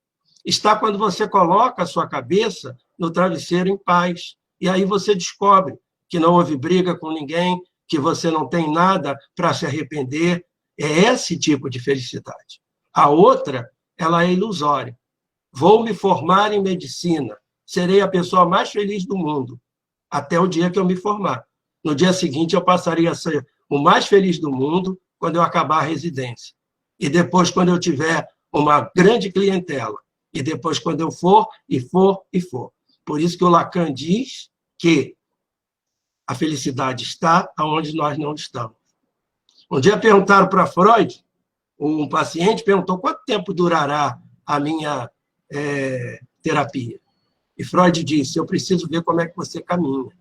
Está quando você coloca a sua cabeça no travesseiro em paz. E aí você descobre que não houve briga com ninguém, que você não tem nada para se arrepender. É esse tipo de felicidade. A outra, ela é ilusória. Vou me formar em medicina, serei a pessoa mais feliz do mundo, até o dia que eu me formar. No dia seguinte, eu passaria a ser o mais feliz do mundo quando eu acabar a residência. E depois, quando eu tiver uma grande clientela. E depois, quando eu for, e for, e for. Por isso que o Lacan diz que a felicidade está onde nós não estamos. Um dia perguntaram para Freud, um paciente perguntou quanto tempo durará a minha terapia. E Freud disse, eu preciso ver como é que você caminha.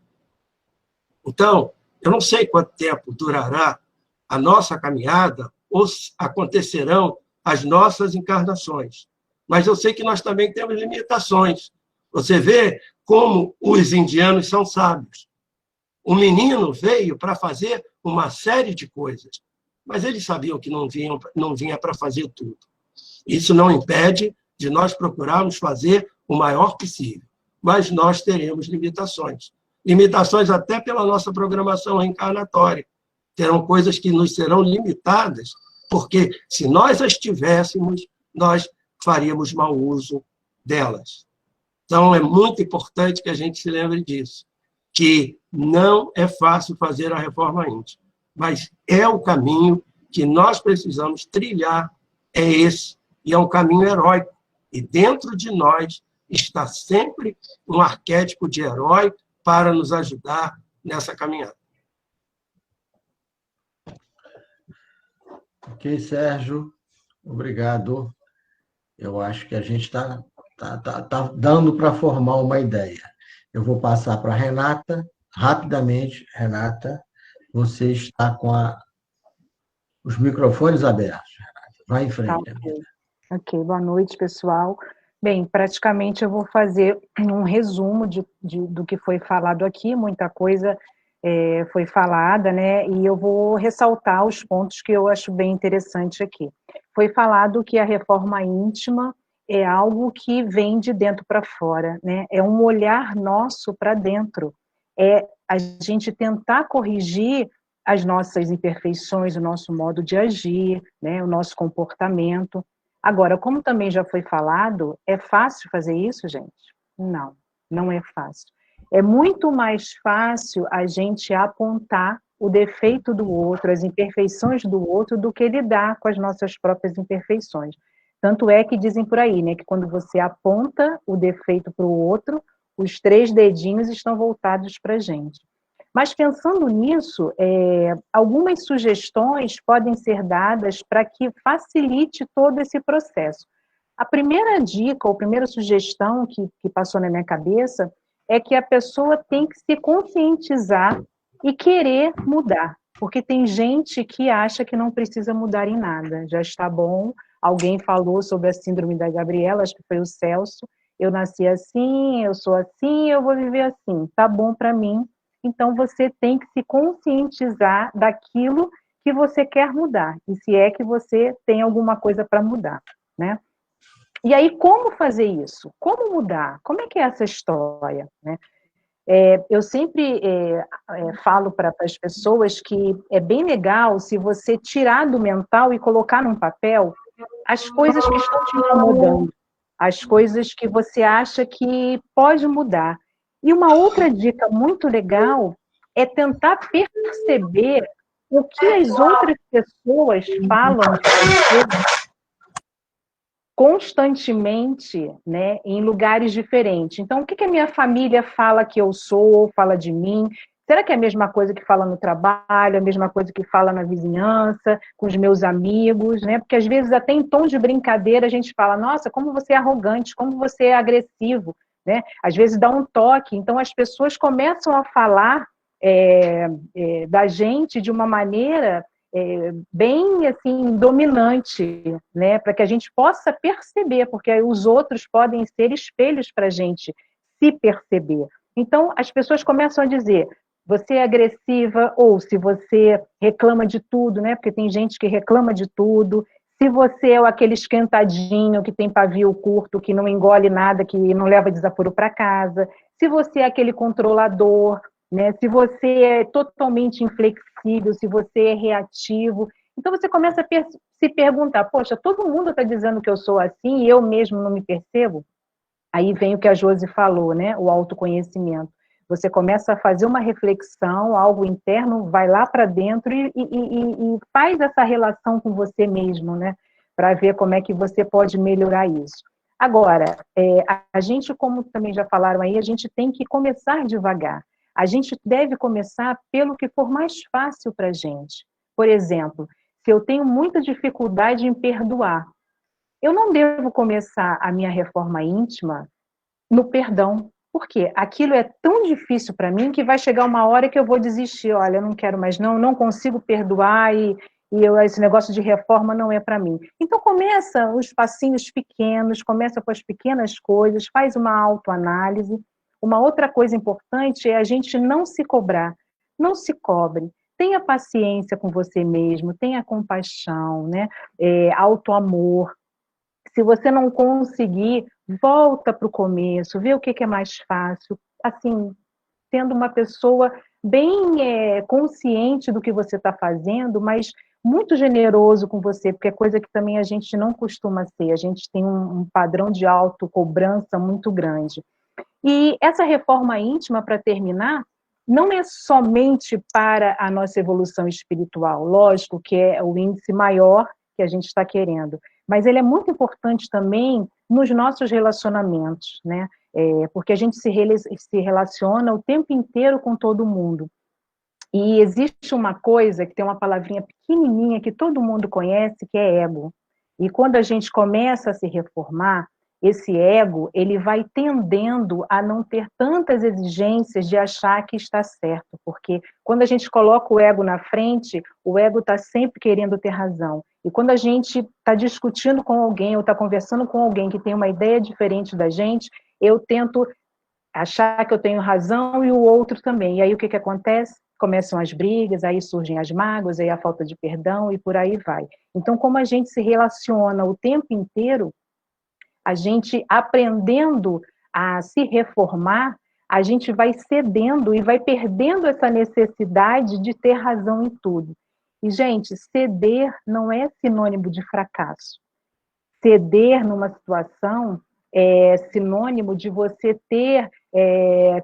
Então, eu não sei quanto tempo durará a nossa caminhada ou acontecerão as nossas encarnações. Mas eu sei que nós também temos limitações. Você vê como os indianos são sábios. O menino veio para fazer uma série de coisas, mas eles sabiam que não vinha para fazer tudo. Isso não impede de nós procurarmos fazer o maior possível, mas nós teremos limitações. Limitações até pela nossa programação reencarnatória. Terão coisas que nos serão limitadas, porque se nós as tivéssemos, nós faríamos mau uso delas. Então, é muito importante que a gente se lembre disso, que não é fácil fazer a reforma íntima, mas é o caminho que nós precisamos trilhar, é esse, e é um caminho heróico. E dentro de nós está sempre um arquétipo de herói para nos ajudar nessa caminhada. Ok, Sérgio, obrigado. Eu acho que a gente está dando para formar uma ideia. Eu vou passar para a Renata, rapidamente. Renata, você está com os microfones abertos. Renata. Vai em frente. Tá, ok, boa noite, pessoal. Bem, praticamente eu vou fazer um resumo do que foi falado aqui, muita coisa foi falada, né, e eu vou ressaltar os pontos que eu acho bem interessante aqui. Foi falado que a reforma íntima é algo que vem de dentro para fora, né, é um olhar nosso para dentro, é a gente tentar corrigir as nossas imperfeições, o nosso modo de agir, né, o nosso comportamento. Agora, como também já foi falado, é fácil fazer isso, gente? Não, não é fácil. É muito mais fácil a gente apontar o defeito do outro, as imperfeições do outro, do que lidar com as nossas próprias imperfeições. Tanto é que dizem por aí, né, que quando você aponta o defeito para o outro, os 3 dedinhos estão voltados para a gente. Mas pensando nisso, algumas sugestões podem ser dadas para que facilite todo esse processo. A primeira dica, ou primeira sugestão que passou na minha cabeça, é que a pessoa tem que se conscientizar e querer mudar. Porque tem gente que acha que não precisa mudar em nada, já está bom. Alguém falou sobre a síndrome da Gabriela, acho que foi o Celso. Eu nasci assim, eu sou assim, eu vou viver assim, tá bom para mim. Então, você tem que se conscientizar daquilo que você quer mudar, e se é que você tem alguma coisa para mudar, né? E aí, como fazer isso? Como mudar? Como é que é essa história, né? Eu sempre falo para as pessoas que é bem legal se você tirar do mental e colocar num papel as coisas que estão te incomodando, as coisas que você acha que pode mudar. E uma outra dica muito legal é tentar perceber o que as outras pessoas falam de você constantemente, né, em lugares diferentes. Então, o que a minha família fala que eu sou, fala de mim? Será que é a mesma coisa que fala no trabalho, a mesma coisa que fala na vizinhança, com os meus amigos, né? Porque às vezes até em tom de brincadeira a gente fala, nossa, como você é arrogante, como você é agressivo, né? Às vezes dá um toque. Então as pessoas começam a falar da gente de uma maneira bem assim dominante, né? Para que a gente possa perceber, porque os outros podem ser espelhos para a gente se perceber. Então as pessoas começam a dizer, você é agressiva, ou se você reclama de tudo, né? Porque tem gente que reclama de tudo. Se você é aquele esquentadinho que tem pavio curto, que não engole nada, que não leva desaforo para casa. Se você é aquele controlador, né? Se você é totalmente inflexível, se você é reativo. Então você começa a se perguntar, poxa, todo mundo está dizendo que eu sou assim e eu mesmo não me percebo? Aí vem o que a Josi falou, né? O autoconhecimento. Você começa a fazer uma reflexão, algo interno, vai lá para dentro e faz essa relação com você mesmo, né? Para ver como é que você pode melhorar isso. Agora, a gente, como também já falaram aí, a gente tem que começar devagar. A gente deve começar pelo que for mais fácil para a gente. Por exemplo, se eu tenho muita dificuldade em perdoar, eu não devo começar a minha reforma íntima no perdão. Por quê? Aquilo é tão difícil para mim que vai chegar uma hora que eu vou desistir. Olha, eu não quero mais não consigo perdoar esse negócio de reforma não é para mim. Então começa os passinhos pequenos, começa com as pequenas coisas, faz uma autoanálise. Uma outra coisa importante é a gente não se cobrar. Não se cobre. Tenha paciência com você mesmo, tenha compaixão, né? Autoamor. Se você não conseguir, volta para o começo, vê o que é mais fácil. Assim, sendo uma pessoa bem consciente do que você está fazendo, mas muito generoso com você, porque é coisa que também a gente não costuma ser. A gente tem um padrão de autocobrança muito grande. E essa reforma íntima, para terminar, não é somente para a nossa evolução espiritual. Lógico que é o índice maior que a gente está querendo, mas ele é muito importante também nos nossos relacionamentos, né? Porque a gente se relaciona o tempo inteiro com todo mundo. E existe uma coisa que tem uma palavrinha pequenininha que todo mundo conhece, que é ego. E quando a gente começa a se reformar, esse ego, ele vai tendendo a não ter tantas exigências de achar que está certo, porque quando a gente coloca o ego na frente, o ego está sempre querendo ter razão. E quando a gente está discutindo com alguém ou está conversando com alguém que tem uma ideia diferente da gente, eu tento achar que eu tenho razão e o outro também. E aí o que acontece? Começam as brigas, aí surgem as mágoas, aí a falta de perdão e por aí vai. Então, como a gente se relaciona o tempo inteiro, a gente aprendendo a se reformar, a gente vai cedendo e vai perdendo essa necessidade de ter razão em tudo. E, gente, ceder não é sinônimo de fracasso. Ceder numa situação é sinônimo de você ter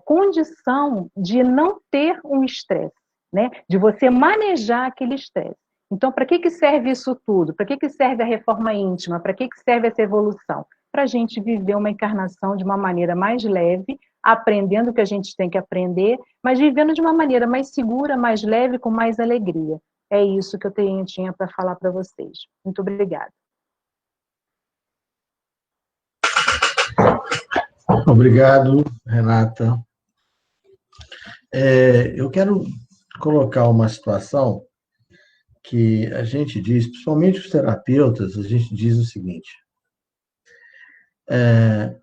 condição de não ter um estresse, né? De você manejar aquele estresse. Então, para que serve isso tudo? Para que serve a reforma íntima? Para que serve essa evolução? Para a gente viver uma encarnação de uma maneira mais leve, aprendendo o que a gente tem que aprender, mas vivendo de uma maneira mais segura, mais leve, com mais alegria. É isso que eu tinha para falar para vocês. Muito obrigada. Obrigado, Renata. Eu quero colocar uma situação que a gente diz, principalmente os terapeutas, a gente diz o seguinte: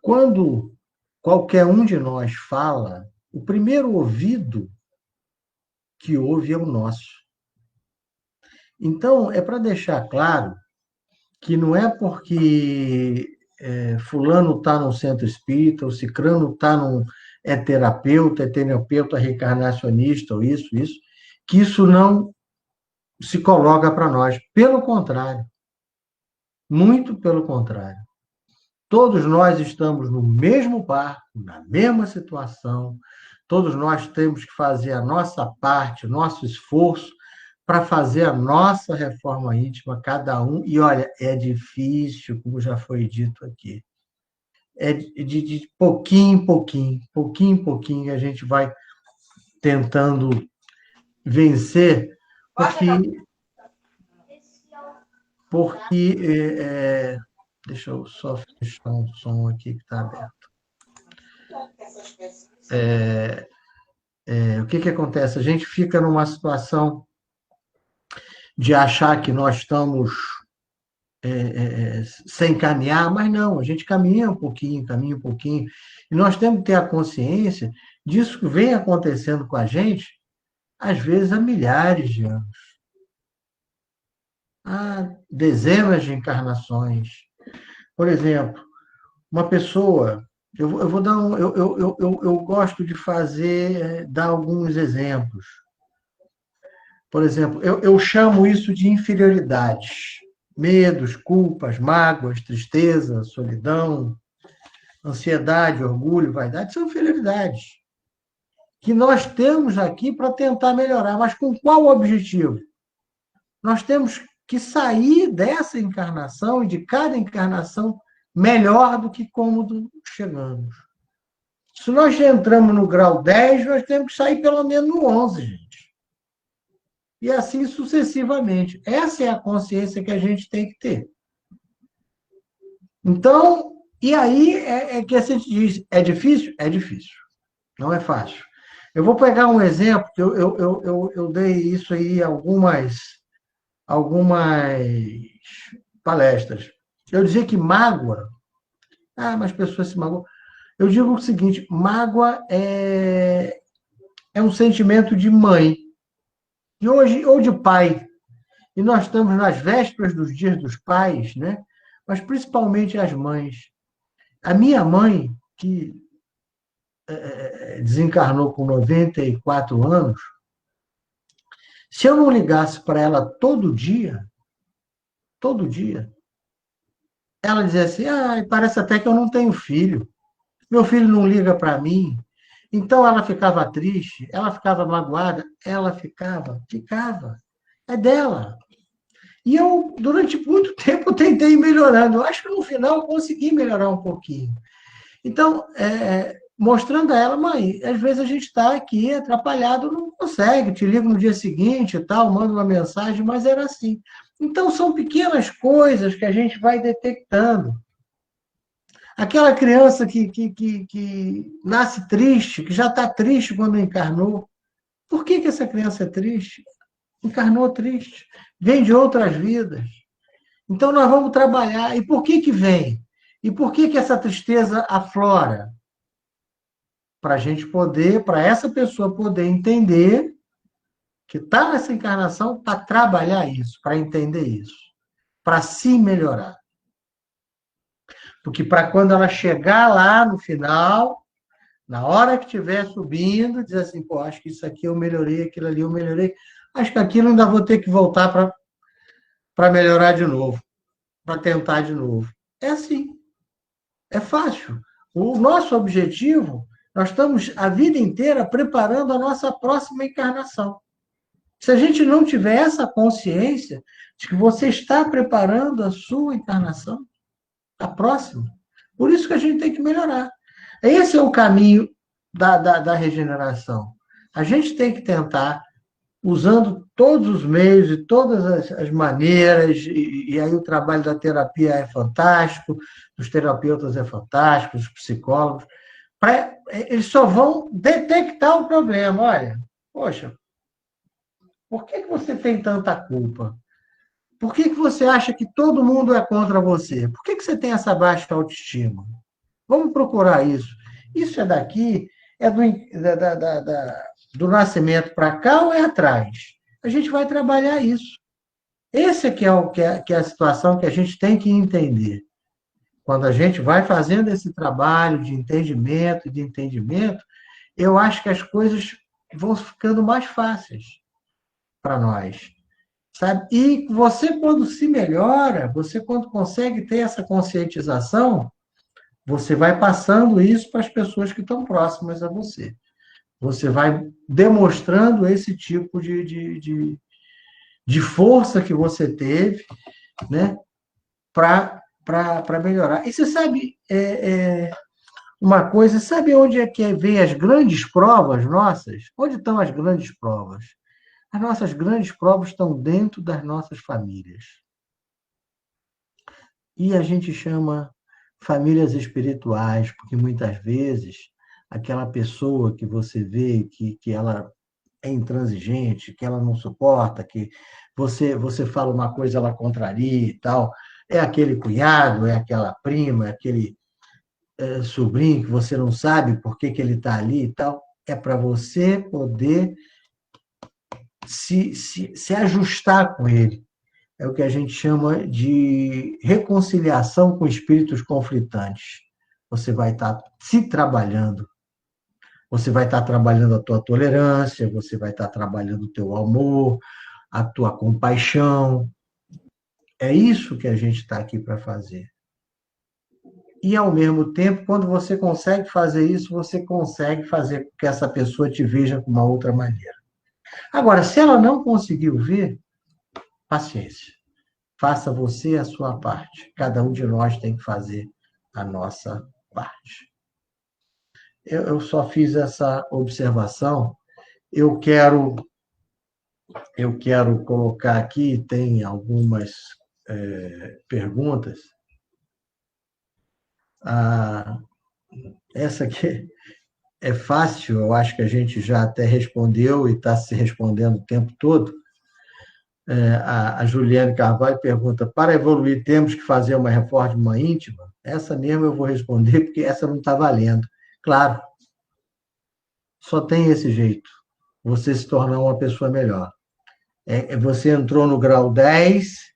quando qualquer um de nós fala, o primeiro ouvido que ouve é o nosso. Então, é para deixar claro que não é porque fulano está no centro espírita, ou cicrano é terapeuta reencarnacionista, ou isso, que isso não se coloca para nós. Pelo contrário, muito pelo contrário. Todos nós estamos no mesmo barco, na mesma situação, Todos nós temos que fazer a nossa parte, o nosso esforço para fazer a nossa reforma íntima, cada um. E, olha, é difícil, como já foi dito aqui. É de pouquinho em pouquinho, a gente vai tentando vencer, porque deixa eu só fechar um som aqui que está aberto. O que acontece? A gente fica numa situação de achar que nós estamos sem caminhar, mas não, a gente caminha um pouquinho, e nós temos que ter a consciência disso que vem acontecendo com a gente, às vezes há milhares de anos, há dezenas de encarnações. Por exemplo, uma pessoa, eu vou dar eu gosto de dar alguns exemplos. Por exemplo, eu chamo isso de inferioridades. Medos, culpas, mágoas, tristeza, solidão, ansiedade, orgulho, vaidade, são inferioridades que nós temos aqui para tentar melhorar. Mas com qual objetivo? Nós temos que sair dessa encarnação e de cada encarnação melhor do que como chegamos. Se nós já entramos no grau 10, nós temos que sair pelo menos no 11, gente. E assim sucessivamente. Essa é a consciência que a gente tem que ter. Então, e aí que a gente diz, é difícil? É difícil. Não é fácil. Eu vou pegar um exemplo, que eu dei isso aí algumas palestras. Eu dizia que mágoa, mas as pessoas se magoam. Eu digo o seguinte, mágoa é um sentimento de mãe, e hoje, ou de pai. E nós estamos nas vésperas dos dias dos pais, né? Mas principalmente as mães. A minha mãe, que desencarnou com 94 anos, se eu não ligasse para ela todo dia, ela dizia assim, parece até que eu não tenho filho. Meu filho não liga para mim. Então ela ficava triste, ela ficava magoada, ela ficava. É dela. E eu, durante muito tempo, tentei ir melhorando. Eu acho que no final eu consegui melhorar um pouquinho. Então, mostrando a ela, mãe, às vezes a gente está aqui atrapalhado, não consegue, te ligo no dia seguinte e tal, manda uma mensagem, mas era assim. Então, são pequenas coisas que a gente vai detectando. Aquela criança que nasce triste, que já está triste quando encarnou, por que essa criança é triste? Encarnou triste, vem de outras vidas. Então, nós vamos trabalhar. E por que vem? E por que essa tristeza aflora? Para a gente poder, para essa pessoa poder entender que está nessa encarnação para trabalhar isso, para entender isso, para se melhorar. Porque para quando ela chegar lá no final, na hora que estiver subindo, dizer assim, acho que isso aqui eu melhorei, aquilo ali eu melhorei, acho que aquilo ainda vou ter que voltar para melhorar de novo, para tentar de novo. É assim. É fácil. O nosso objetivo, nós estamos a vida inteira preparando a nossa próxima encarnação. Se a gente não tiver essa consciência de que você está preparando a sua encarnação, a próxima, por isso que a gente tem que melhorar. Esse é o caminho da regeneração. A gente tem que tentar, usando todos os meios e todas as maneiras, e aí o trabalho da terapia é fantástico, dos terapeutas é fantástico, dos psicólogos, eles só vão detectar o problema. Olha, poxa, por que você tem tanta culpa? Por que você acha que todo mundo é contra você? Por que você tem essa baixa autoestima? Vamos procurar isso. Isso é daqui, é do nascimento para cá ou é atrás? A gente vai trabalhar isso. Esse aqui é a situação que a gente tem que entender. Quando a gente vai fazendo esse trabalho de entendimento, eu acho que as coisas vão ficando mais fáceis para nós. Sabe? E você, quando se melhora, você, quando consegue ter essa conscientização, você vai passando isso para as pessoas que estão próximas a você. Você vai demonstrando esse tipo de força que você teve, né, para melhorar. E você sabe uma coisa, sabe onde é que vem as grandes provas nossas? Onde estão as grandes provas? As nossas grandes provas estão dentro das nossas famílias. E a gente chama famílias espirituais, porque muitas vezes aquela pessoa que você vê que ela é intransigente, que ela não suporta, que você fala uma coisa, ela contraria e tal, é aquele cunhado, é aquela prima, é aquele sobrinho que você não sabe por que ele está ali e tal, é para você poder se ajustar com ele. É o que a gente chama de reconciliação com espíritos conflitantes. Você vai estar se trabalhando, você vai estar trabalhando a tua tolerância, você vai estar trabalhando o teu amor, a tua compaixão. É isso que a gente está aqui para fazer. E, ao mesmo tempo, quando você consegue fazer isso, você consegue fazer com que essa pessoa te veja de uma outra maneira. Agora, se ela não conseguiu ver, paciência. Faça você a sua parte. Cada um de nós tem que fazer a nossa parte. Eu só fiz essa observação. Eu quero colocar aqui, tem algumas perguntas. Essa aqui é fácil, eu acho que a gente já até respondeu e está se respondendo o tempo todo. A Juliane Carvalho pergunta: para evoluir, temos que fazer uma reforma íntima? Essa mesmo eu vou responder, porque essa não está valendo. Claro, só tem esse jeito, você se tornar uma pessoa melhor. Você entrou no grau 10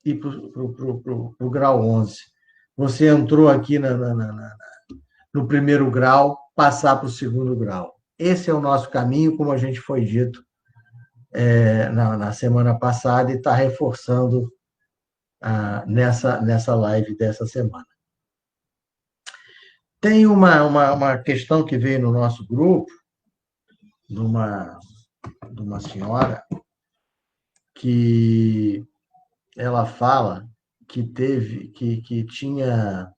e para o grau 11. Você entrou aqui no primeiro grau, passar para o segundo grau. Esse é o nosso caminho, como a gente foi dito na semana passada, e está reforçando nessa live dessa semana. Tem uma questão que veio no nosso grupo, de uma senhora, que ela fala que tinha...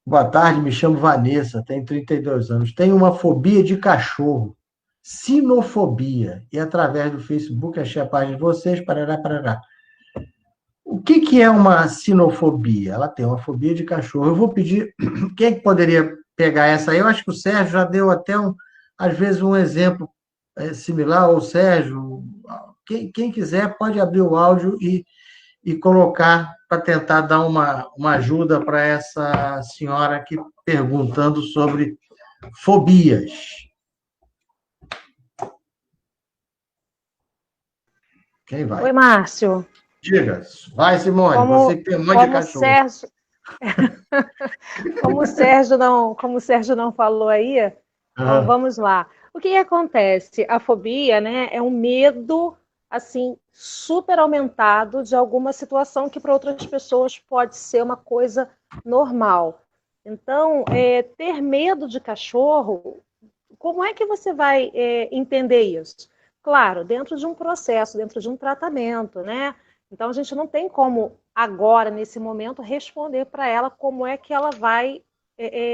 Boa tarde, me chamo Vanessa, tenho 32 anos. Tenho uma fobia de cachorro, sinofobia, e através do Facebook achei a página de vocês, parará. O que é uma sinofobia? Ela tem uma fobia de cachorro. Eu vou pedir, quem é que poderia pegar essa aí? Eu acho que o Sérgio já deu até, às vezes, um exemplo similar, ou Sérgio, quem quiser pode abrir o áudio e colocar para tentar dar uma ajuda para essa senhora aqui perguntando sobre fobias. Quem vai? Oi, Márcio. Diga. Vai, Simone, você que tem um monte de cachorro. Como o Sérgio não falou aí, então vamos lá. O que acontece? A fobia, né, é um medo assim super aumentado de alguma situação que para outras pessoas pode ser uma coisa normal. Então, ter medo de cachorro, como é que você vai entender isso? Claro, dentro de um processo, dentro de um tratamento, né? Então, a gente não tem como, agora, nesse momento, responder para ela como é que ela vai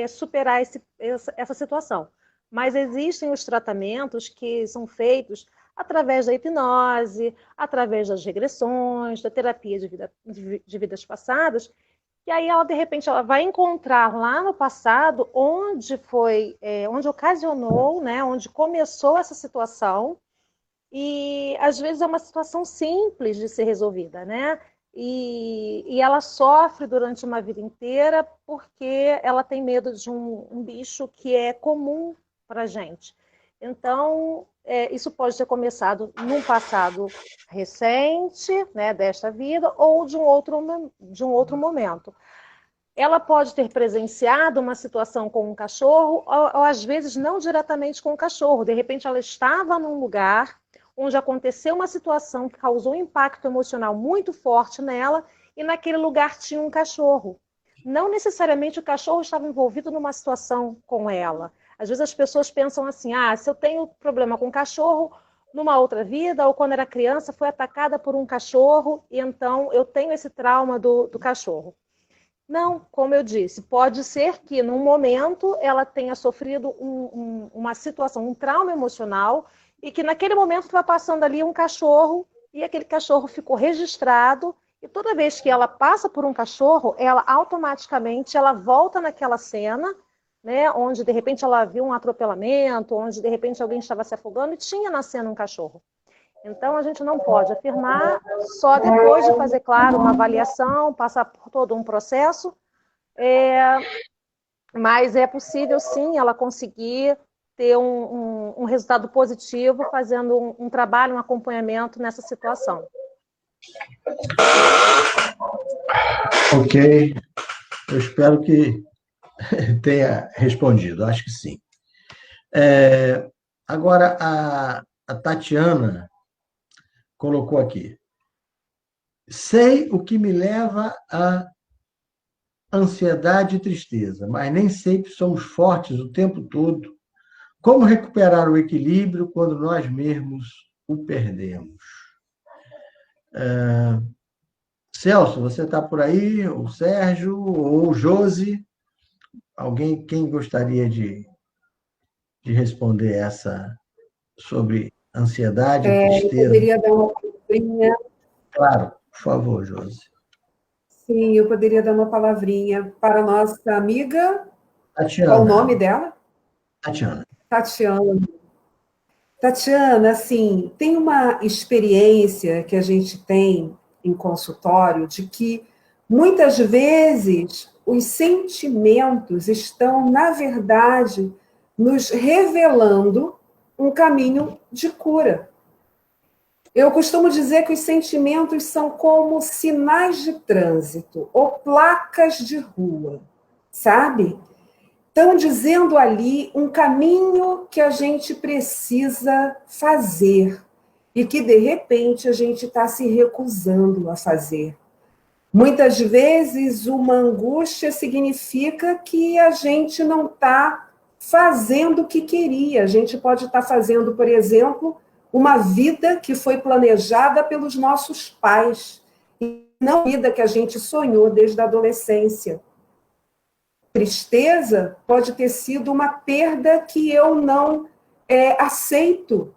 superar essa situação. Mas existem os tratamentos que são feitos através da hipnose, através das regressões, da terapia de vidas passadas, e aí ela, de repente, ela vai encontrar lá no passado onde ocasionou, né, onde começou essa situação, e às vezes é uma situação simples de ser resolvida, né? E ela sofre durante uma vida inteira porque ela tem medo de um bicho que é comum para a gente. Então, isso pode ter começado num passado recente, né, desta vida, ou de um outro momento. Ela pode ter presenciado uma situação com um cachorro, ou às vezes não diretamente com o cachorro. De repente, ela estava num lugar onde aconteceu uma situação que causou um impacto emocional muito forte nela, e naquele lugar tinha um cachorro. não necessariamente o cachorro estava envolvido numa situação com ela. Às vezes as pessoas pensam assim, se eu tenho problema com o cachorro, numa outra vida, ou quando era criança, foi atacada por um cachorro, e então eu tenho esse trauma do cachorro. Não, como eu disse, pode ser que num momento ela tenha sofrido uma situação, um trauma emocional, e que naquele momento estava passando ali um cachorro, e aquele cachorro ficou registrado, e toda vez que ela passa por um cachorro, ela automaticamente ela volta naquela cena, né, onde de repente ela viu um atropelamento, onde de repente alguém estava se afogando e tinha na cena um cachorro. Então, a gente não pode afirmar só depois de fazer, claro, uma avaliação, passar por todo um processo, mas é possível, sim, ela conseguir ter um resultado positivo fazendo um trabalho, um acompanhamento nessa situação. Ok. Eu espero que tenha respondido. Acho que sim. Agora, a Tatiana colocou aqui. Sei o que me leva à ansiedade e tristeza, mas nem sempre somos fortes o tempo todo. Como recuperar o equilíbrio quando nós mesmos o perdemos? Celso, você está por aí? O Sérgio ou o Josi? Quem gostaria de responder essa sobre ansiedade e Eu tristeza? poderia dar uma palavrinha. Claro, por favor, Josi. Sim, eu poderia dar uma palavrinha para a nossa amiga. Tatiana. Qual o nome dela? Tatiana. Tatiana, assim, tem uma experiência que a gente tem em consultório de que muitas vezes os sentimentos estão, na verdade, nos revelando um caminho de cura. Eu costumo dizer que os sentimentos são como sinais de trânsito ou placas de rua, sabe? Estão dizendo ali um caminho que a gente precisa fazer e que, de repente, a gente está se recusando a fazer. Muitas vezes, uma angústia significa que a gente não está fazendo o que queria. A gente pode estar fazendo, por exemplo, uma vida que foi planejada pelos nossos pais, e não a vida que a gente sonhou desde a adolescência. Tristeza pode ter sido uma perda que eu não aceito.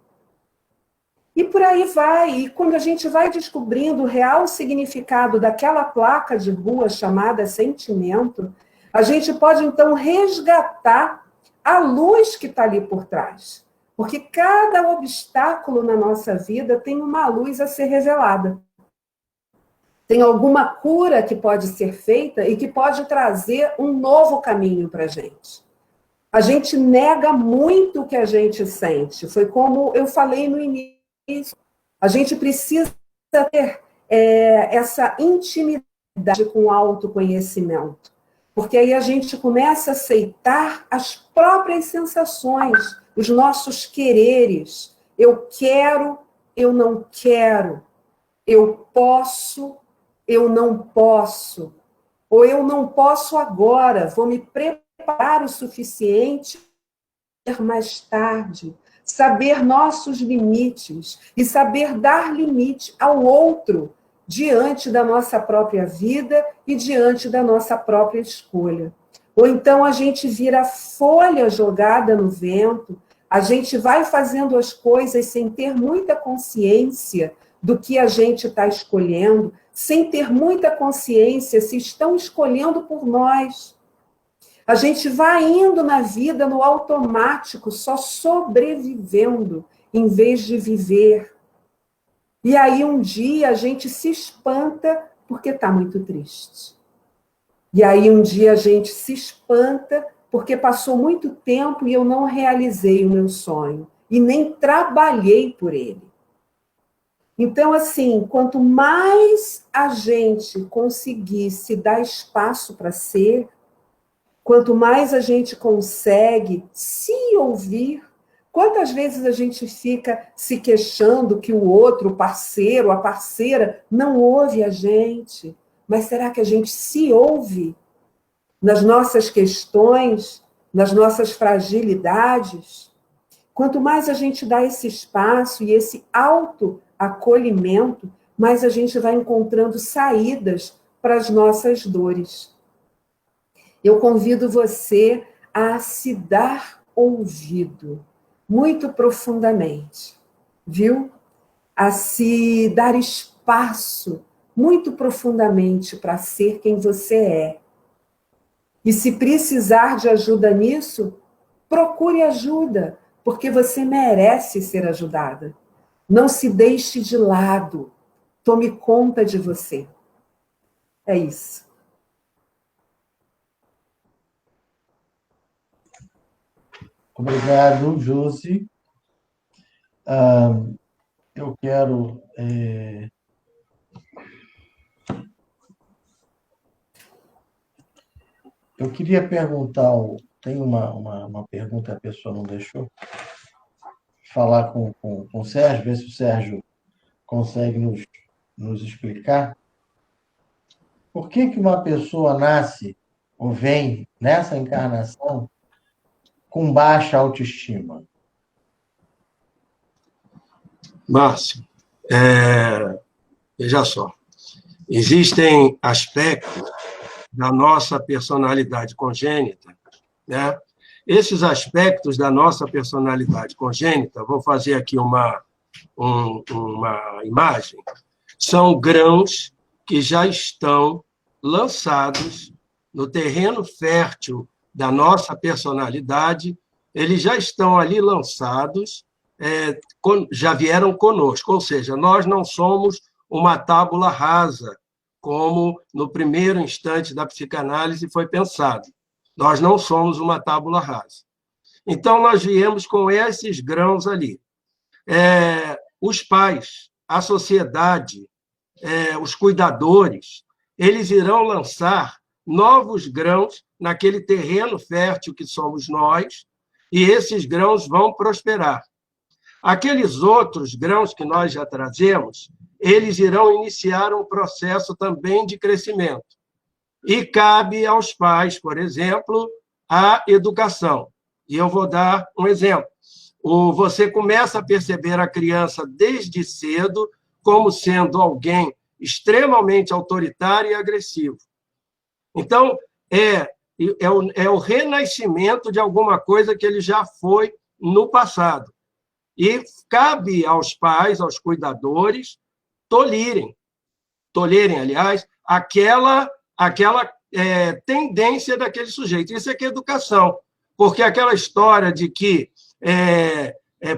E por aí vai. E quando a gente vai descobrindo o real significado daquela placa de rua chamada sentimento, a gente pode, então, resgatar a luz que está ali por trás. Porque cada obstáculo na nossa vida tem uma luz a ser revelada. Tem alguma cura que pode ser feita e que pode trazer um novo caminho para a gente. A gente nega muito o que a gente sente. Foi como eu falei no início. A gente precisa ter essa intimidade com o autoconhecimento. Porque aí a gente começa a aceitar as próprias sensações, os nossos quereres. Eu quero, eu não quero. Eu posso, eu não posso, ou eu não posso agora, vou me preparar o suficiente mais tarde, saber nossos limites e saber dar limite ao outro diante da nossa própria vida e diante da nossa própria escolha. Ou então a gente vira folha jogada no vento, a gente vai fazendo as coisas sem ter muita consciência do que a gente está escolhendo, sem ter muita consciência se estão escolhendo por nós. A gente vai indo na vida no automático, só sobrevivendo, em vez de viver. E aí um dia a gente se espanta porque está muito triste. E aí um dia a gente se espanta porque passou muito tempo e eu não realizei o meu sonho, e nem trabalhei por ele. Então, assim, quanto mais a gente conseguir se dar espaço para ser, quanto mais a gente consegue se ouvir, quantas vezes a gente fica se queixando que o outro, o parceiro, a parceira, não ouve a gente? Mas será que a gente se ouve? nas nossas questões, nas nossas fragilidades, quanto mais a gente dá esse espaço e esse autoacolhimento, mais a gente vai encontrando saídas para as nossas dores. Eu convido você a se dar ouvido, muito profundamente, viu? A se dar espaço, muito profundamente, para ser quem você é. E se precisar de ajuda nisso, procure ajuda, porque você merece ser ajudada. Não se deixe de lado. Tome conta de você. É isso. Obrigado, Josi. Eu quero... Eu queria perguntar... Tem uma pergunta que a pessoa não deixou. Falar com o Sérgio, ver se o Sérgio consegue nos explicar. Por que uma pessoa nasce ou vem nessa encarnação com baixa autoestima? Márcio, veja só, existem aspectos da nossa personalidade congênita, né? Esses aspectos da nossa personalidade congênita, vou fazer aqui uma imagem, são grãos que já estão lançados no terreno fértil da nossa personalidade, eles já estão ali lançados, já vieram conosco, ou seja, nós não somos uma tábula rasa, como no primeiro instante da psicanálise foi pensado. Nós não somos uma tábula rasa. Então, nós viemos com esses grãos ali. Os pais, a sociedade, os cuidadores, eles irão lançar novos grãos naquele terreno fértil que somos nós, e esses grãos vão prosperar. Aqueles outros grãos que nós já trazemos, eles irão iniciar um processo também de crescimento. E cabe aos pais, por exemplo, a educação. E eu vou dar um exemplo. Você começa a perceber a criança desde cedo como sendo alguém extremamente autoritário e agressivo. Então, é o renascimento de alguma coisa que ele já foi no passado. E cabe aos pais, aos cuidadores, tolherem, aliás, aquela tendência daquele sujeito. Isso é que é educação, porque aquela história de que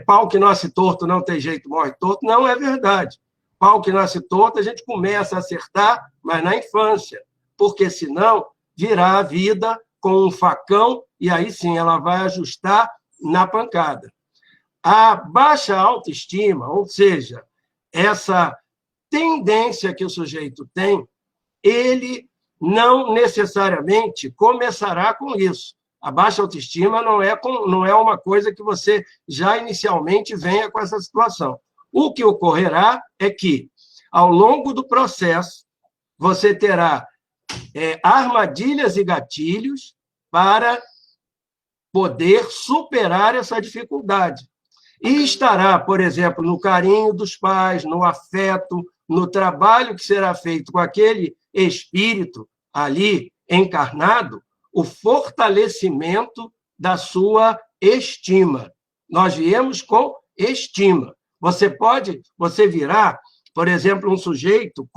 pau que nasce torto não tem jeito, morre torto, não é verdade. Pau que nasce torto, a gente começa a acertar, mas na infância, porque senão virá a vida com um facão e aí sim ela vai ajustar na pancada. A baixa autoestima, ou seja, essa tendência que o sujeito tem, ele não necessariamente começará com isso. A baixa autoestima não é uma coisa que você já inicialmente venha com essa situação. O que ocorrerá é que, ao longo do processo, você terá armadilhas e gatilhos para poder superar essa dificuldade. E estará, por exemplo, no carinho dos pais, no afeto, no trabalho que será feito com aquele espírito ali encarnado, o fortalecimento da sua estima. Nós viemos com estima. Você virá, por exemplo, um sujeito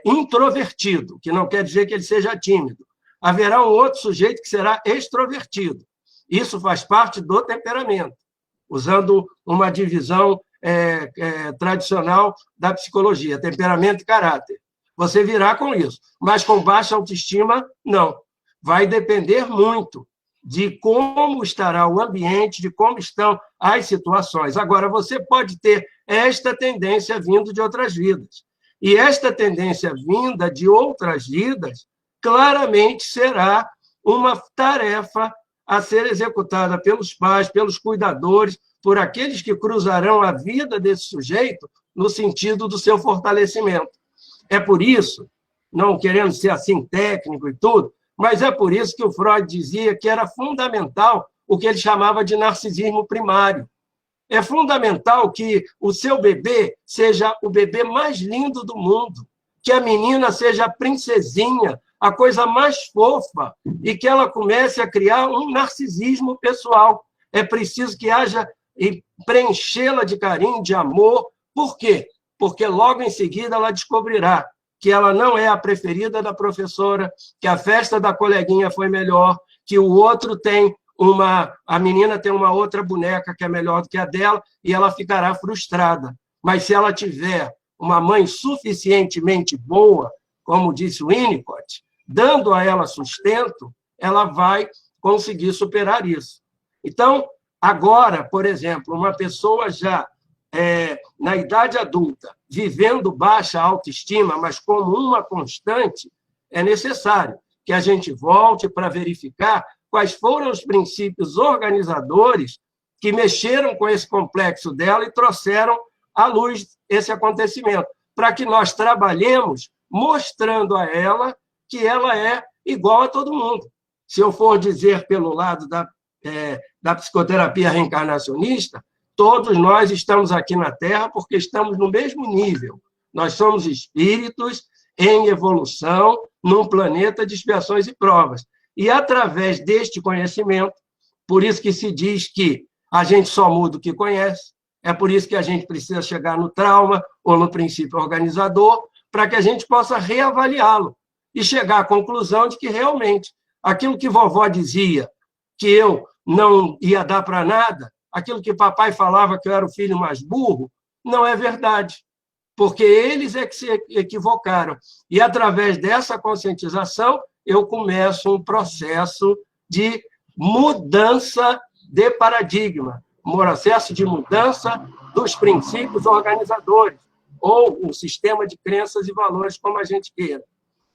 introvertido, que não quer dizer que ele seja tímido. Haverá um outro sujeito que será extrovertido. Isso faz parte do temperamento, usando uma divisão tradicional da psicologia, temperamento e caráter. Você virá com isso, mas com baixa autoestima, não. Vai depender muito de como estará o ambiente, de como estão as situações. Agora, você pode ter esta tendência vindo de outras vidas. E esta tendência vinda de outras vidas, claramente será uma tarefa a ser executada pelos pais, pelos cuidadores, por aqueles que cruzarão a vida desse sujeito no sentido do seu fortalecimento. É por isso, não querendo ser assim técnico e tudo, Mas é por isso que o Freud dizia que era fundamental o que ele chamava de narcisismo primário. É fundamental que o seu bebê seja o bebê mais lindo do mundo, que a menina seja a princesinha, a coisa mais fofa, e que ela comece a criar um narcisismo pessoal. É preciso que haja e preenchê-la de carinho, de amor. Por quê? Porque logo em seguida ela descobrirá que ela não é a preferida da professora, que a festa da coleguinha foi melhor, que o outro tem a menina tem uma outra boneca que é melhor do que a dela, e ela ficará frustrada. Mas se ela tiver uma mãe suficientemente boa, como disse o Winnicott, dando a ela sustento, ela vai conseguir superar isso. Então, agora, por exemplo, uma pessoa já na idade adulta, vivendo baixa autoestima, mas como uma constante, é necessário que a gente volte para verificar quais foram os princípios organizadores que mexeram com esse complexo dela e trouxeram à luz esse acontecimento, para que nós trabalhemos mostrando a ela que ela é igual a todo mundo. Se eu for dizer pelo lado da psicoterapia reencarnacionista, todos nós estamos aqui na Terra porque estamos no mesmo nível. Nós somos espíritos em evolução num planeta de expiações e provas. E, através deste conhecimento, por isso que se diz que a gente só muda o que conhece, é por isso que a gente precisa chegar no trauma ou no princípio organizador, para que a gente possa reavaliá-lo e chegar à conclusão de que, realmente, aquilo que vovó dizia, que eu não ia dar para nada, aquilo que papai falava que eu era o filho mais burro, não é verdade, porque eles é que se equivocaram. E, através dessa conscientização, eu começo um processo de mudança de paradigma, um processo de mudança dos princípios organizadores, ou um sistema de crenças e valores, como a gente queira.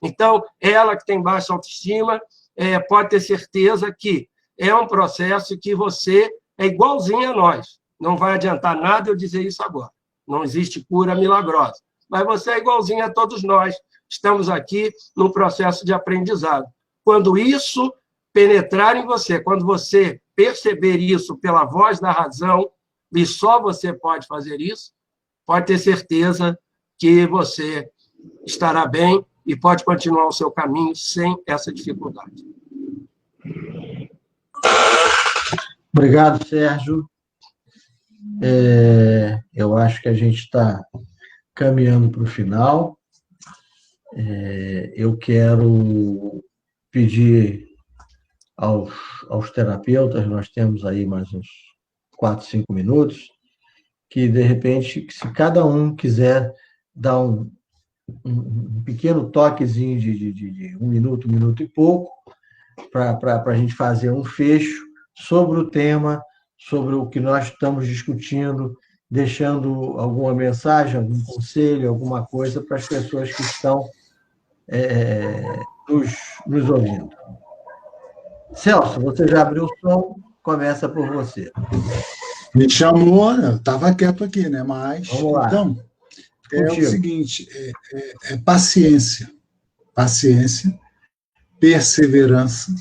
Então, ela que tem baixa autoestima, pode ter certeza que é um processo que você é igualzinho a nós. Não vai adiantar nada eu dizer isso agora. Não existe cura milagrosa. Mas você é igualzinho a todos nós. Estamos aqui num processo de aprendizado. Quando isso penetrar em você, quando você perceber isso pela voz da razão, e só você pode fazer isso, pode ter certeza que você estará bem e pode continuar o seu caminho sem essa dificuldade. Obrigado, Sérgio. Eu acho que a gente está caminhando para o final. Eu quero pedir aos terapeutas, nós temos aí mais uns 4, 5 minutos, que, de repente, se cada um quiser dar um pequeno toquezinho de 1 minuto e pouco, para a gente fazer um fecho sobre o tema, sobre o que nós estamos discutindo, deixando alguma mensagem, algum conselho, alguma coisa para as pessoas que estão nos ouvindo. Celso, você já abriu o som, começa por você. Me chamou, eu estava quieto aqui, né? Mas, vamos lá. Então, o seguinte, paciência, perseverança.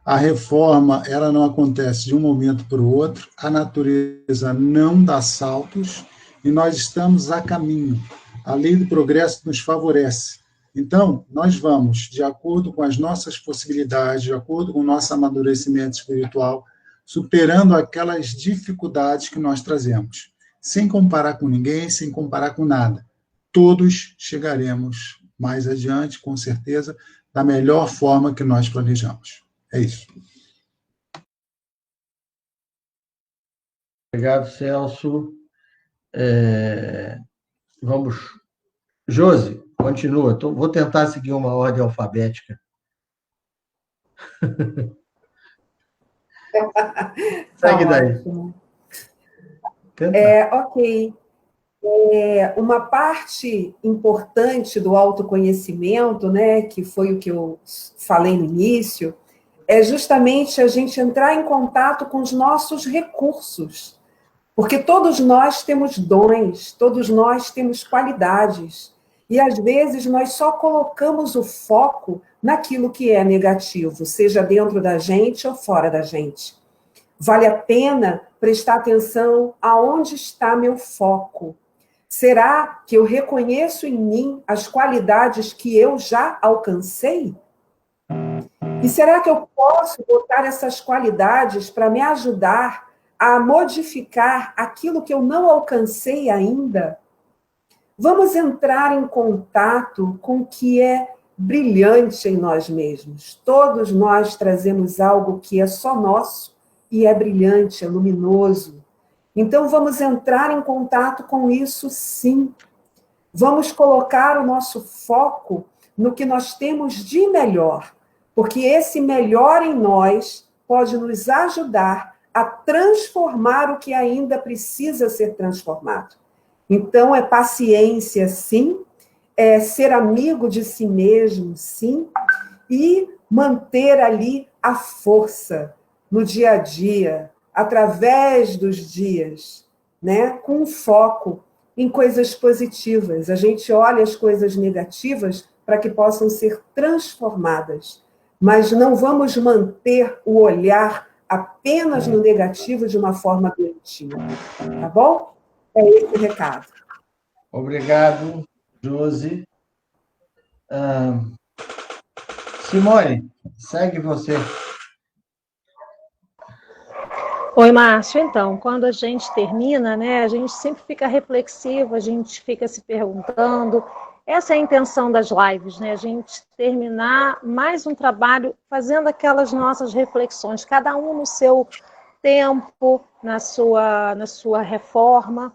A reforma, ela não acontece de um momento para o outro, a natureza não dá saltos e nós estamos a caminho. A lei do progresso nos favorece. Então, nós vamos, de acordo com as nossas possibilidades, de acordo com o nosso amadurecimento espiritual, superando aquelas dificuldades que nós trazemos, sem comparar com ninguém, sem comparar com nada. Todos chegaremos mais adiante, com certeza, da melhor forma que nós planejamos. É isso. Obrigado, Celso. Vamos. Josi, continua. Vou tentar seguir uma ordem alfabética. Segue daí. Ok. Uma parte importante do autoconhecimento, né, que foi o que eu falei no início, é justamente a gente entrar em contato com os nossos recursos. Porque todos nós temos dons, todos nós temos qualidades. E, às vezes, nós só colocamos o foco naquilo que é negativo, seja dentro da gente ou fora da gente. Vale a pena prestar atenção aonde está meu foco. Será que eu reconheço em mim as qualidades que eu já alcancei? E será que eu posso botar essas qualidades para me ajudar a modificar aquilo que eu não alcancei ainda? Vamos entrar em contato com o que é brilhante em nós mesmos. Todos nós trazemos algo que é só nosso e é brilhante, é luminoso. Então vamos entrar em contato com isso, sim. Vamos colocar o nosso foco no que nós temos de melhor, porque esse melhor em nós pode nos ajudar a transformar o que ainda precisa ser transformado. Então, é paciência, sim, é ser amigo de si mesmo, sim, e manter ali a força no dia a dia, através dos dias, né? Com foco em coisas positivas. A gente olha as coisas negativas para que possam ser transformadas, mas não vamos manter o olhar apenas no negativo de uma forma doentia, tá bom? É esse o recado. Obrigado, Josi. Simone, segue você. Oi, Márcio. Então, quando a gente termina, né, a gente sempre fica reflexivo, a gente fica se perguntando. Essa é a intenção das lives, né? A gente terminar mais um trabalho fazendo aquelas nossas reflexões, cada um no seu tempo, na sua reforma.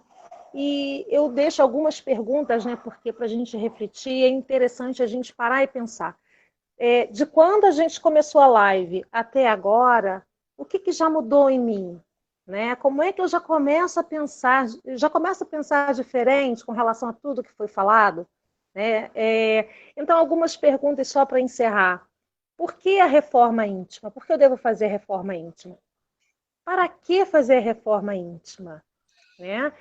E eu deixo algumas perguntas, né? Porque para a gente refletir é interessante a gente parar e pensar. De quando a gente começou a live até agora, o que já mudou em mim? Né? Como é que eu já começo a pensar diferente com relação a tudo que foi falado? Né? Então, algumas perguntas só para encerrar. Por que a reforma íntima? Por que eu devo fazer a reforma íntima? Para que fazer a reforma íntima? Né?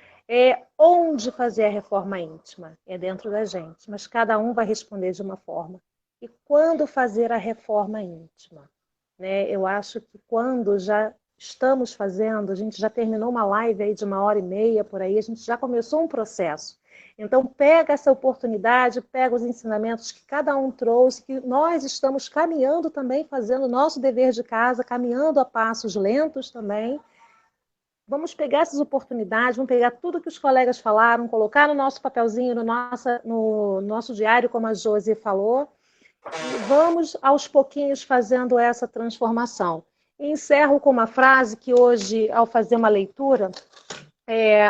Onde fazer a reforma íntima? É dentro da gente, mas cada um vai responder de uma forma. E quando fazer a reforma íntima? Né? Eu acho que quando já estamos fazendo, a gente já terminou uma live aí de 1h30 por aí, a gente já começou um processo. Então, pega essa oportunidade, pega os ensinamentos que cada um trouxe, que nós estamos caminhando também, fazendo o nosso dever de casa, caminhando a passos lentos também. Vamos pegar essas oportunidades, vamos pegar tudo que os colegas falaram, colocar no nosso papelzinho, no nosso diário, como a Josi falou, e vamos, aos pouquinhos, fazendo essa transformação. E encerro com uma frase que hoje, ao fazer uma leitura,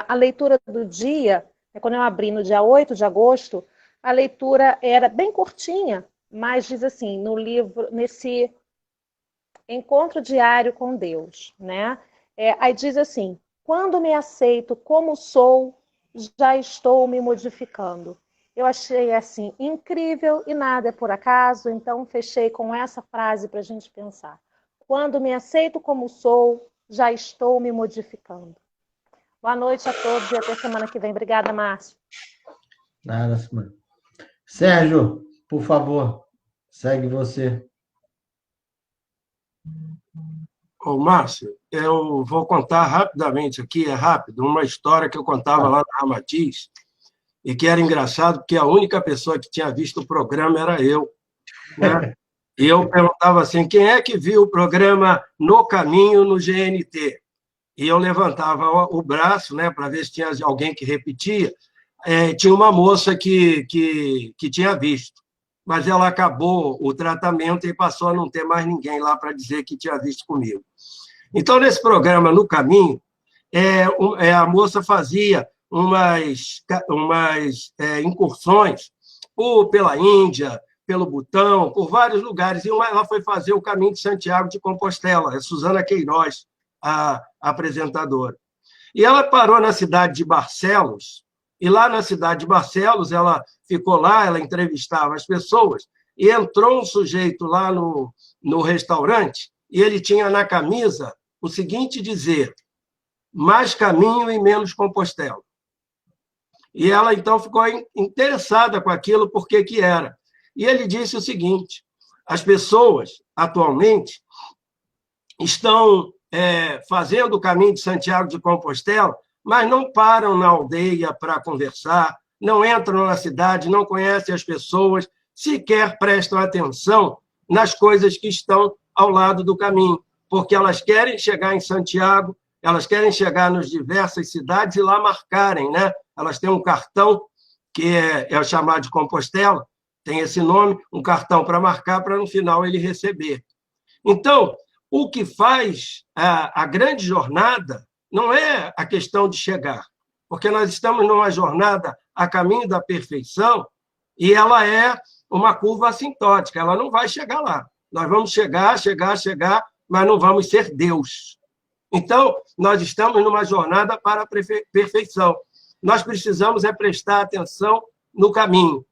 a leitura do dia, quando eu abri no dia 8 de agosto, a leitura era bem curtinha, mas diz assim, no livro, nesse encontro diário com Deus, né? Aí diz assim, quando me aceito como sou, já estou me modificando. Eu achei assim incrível e nada é por acaso, então fechei com essa frase para a gente pensar. Quando me aceito como sou, já estou me modificando. Boa noite a todos e até semana que vem. Obrigada, Márcio. Nada, Simone. Sérgio, por favor, segue você. Ô, Márcio, eu vou contar rapidamente aqui, rápido, uma história que eu contava lá na Ramatiz, e que era engraçado, porque a única pessoa que tinha visto o programa era eu. Né? E eu perguntava assim, quem é que viu o programa No Caminho no GNT? E eu levantava o braço, né, para ver se tinha alguém que repetia. Tinha uma moça que tinha visto, mas ela acabou o tratamento e passou a não ter mais ninguém lá para dizer que tinha visto comigo. Então, nesse programa No Caminho, a moça fazia umas incursões pela Índia, pelo Butão, por vários lugares, e ela foi fazer o Caminho de Santiago de Compostela, é Suzana Queiroz, a apresentadora. E ela parou na cidade de Barcelos, e lá na cidade de Barcelos, ela ficou lá, ela entrevistava as pessoas, e entrou um sujeito lá no restaurante, e ele tinha na camisa o seguinte dizer, mais caminho e menos Compostela. E ela, então, ficou interessada com aquilo, por que era. E ele disse o seguinte, As pessoas, atualmente, estão fazendo o caminho de Santiago de Compostela, mas não param na aldeia para conversar, não entram na cidade, não conhecem as pessoas, sequer prestam atenção nas coisas que estão ao lado do caminho, porque elas querem chegar em Santiago, elas querem chegar nas diversas cidades e lá marcarem, né? Elas têm um cartão que é o chamado de Compostela, tem esse nome, um cartão para marcar, para no final ele receber. Então, o que faz a grande jornada não é a questão de chegar, porque nós estamos numa jornada a caminho da perfeição e ela é uma curva assintótica, ela não vai chegar lá. Nós vamos chegar, mas não vamos ser Deus. Então, nós estamos numa jornada para a perfeição. Nós precisamos prestar atenção no caminho,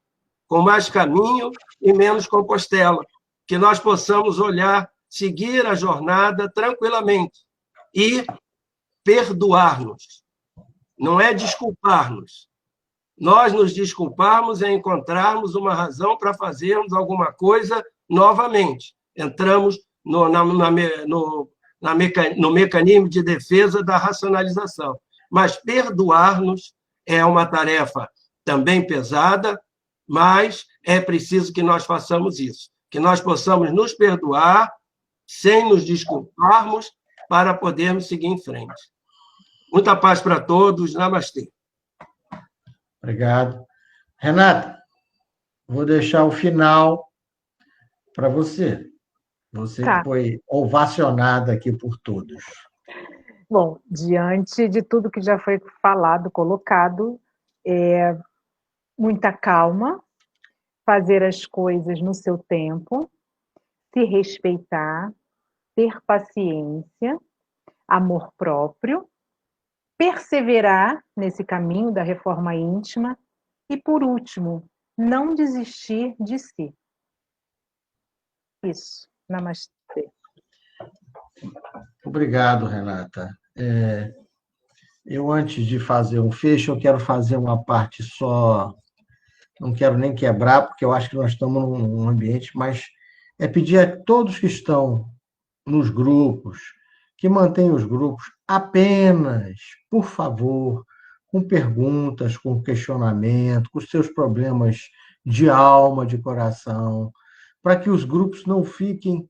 com mais caminho e menos Compostela, que nós possamos olhar, seguir a jornada tranquilamente e perdoar-nos. Não é desculpar-nos. Nós nos desculparmos é encontrarmos uma razão para fazermos alguma coisa novamente. Entramos no mecanismo de defesa da racionalização. Mas perdoar-nos é uma tarefa também pesada, mas é preciso que nós façamos isso, que nós possamos nos perdoar sem nos desculparmos para podermos seguir em frente. Muita paz para todos. Namastê. Obrigado. Renata, vou deixar o final para você. Você que foi ovacionada aqui por todos. Bom, diante de tudo que já foi falado, colocado, muita calma, fazer as coisas no seu tempo, se respeitar, ter paciência, amor próprio, perseverar nesse caminho da reforma íntima e, por último, não desistir de si. Isso. Namastê. Obrigado, Renata. Eu, antes de fazer um fecho, eu quero fazer uma parte só, não quero nem quebrar, porque eu acho que nós estamos num ambiente, mas pedir a todos que estão nos grupos, que mantenham os grupos apenas, por favor, com perguntas, com questionamento, com seus problemas de alma, de coração, para que os grupos não fiquem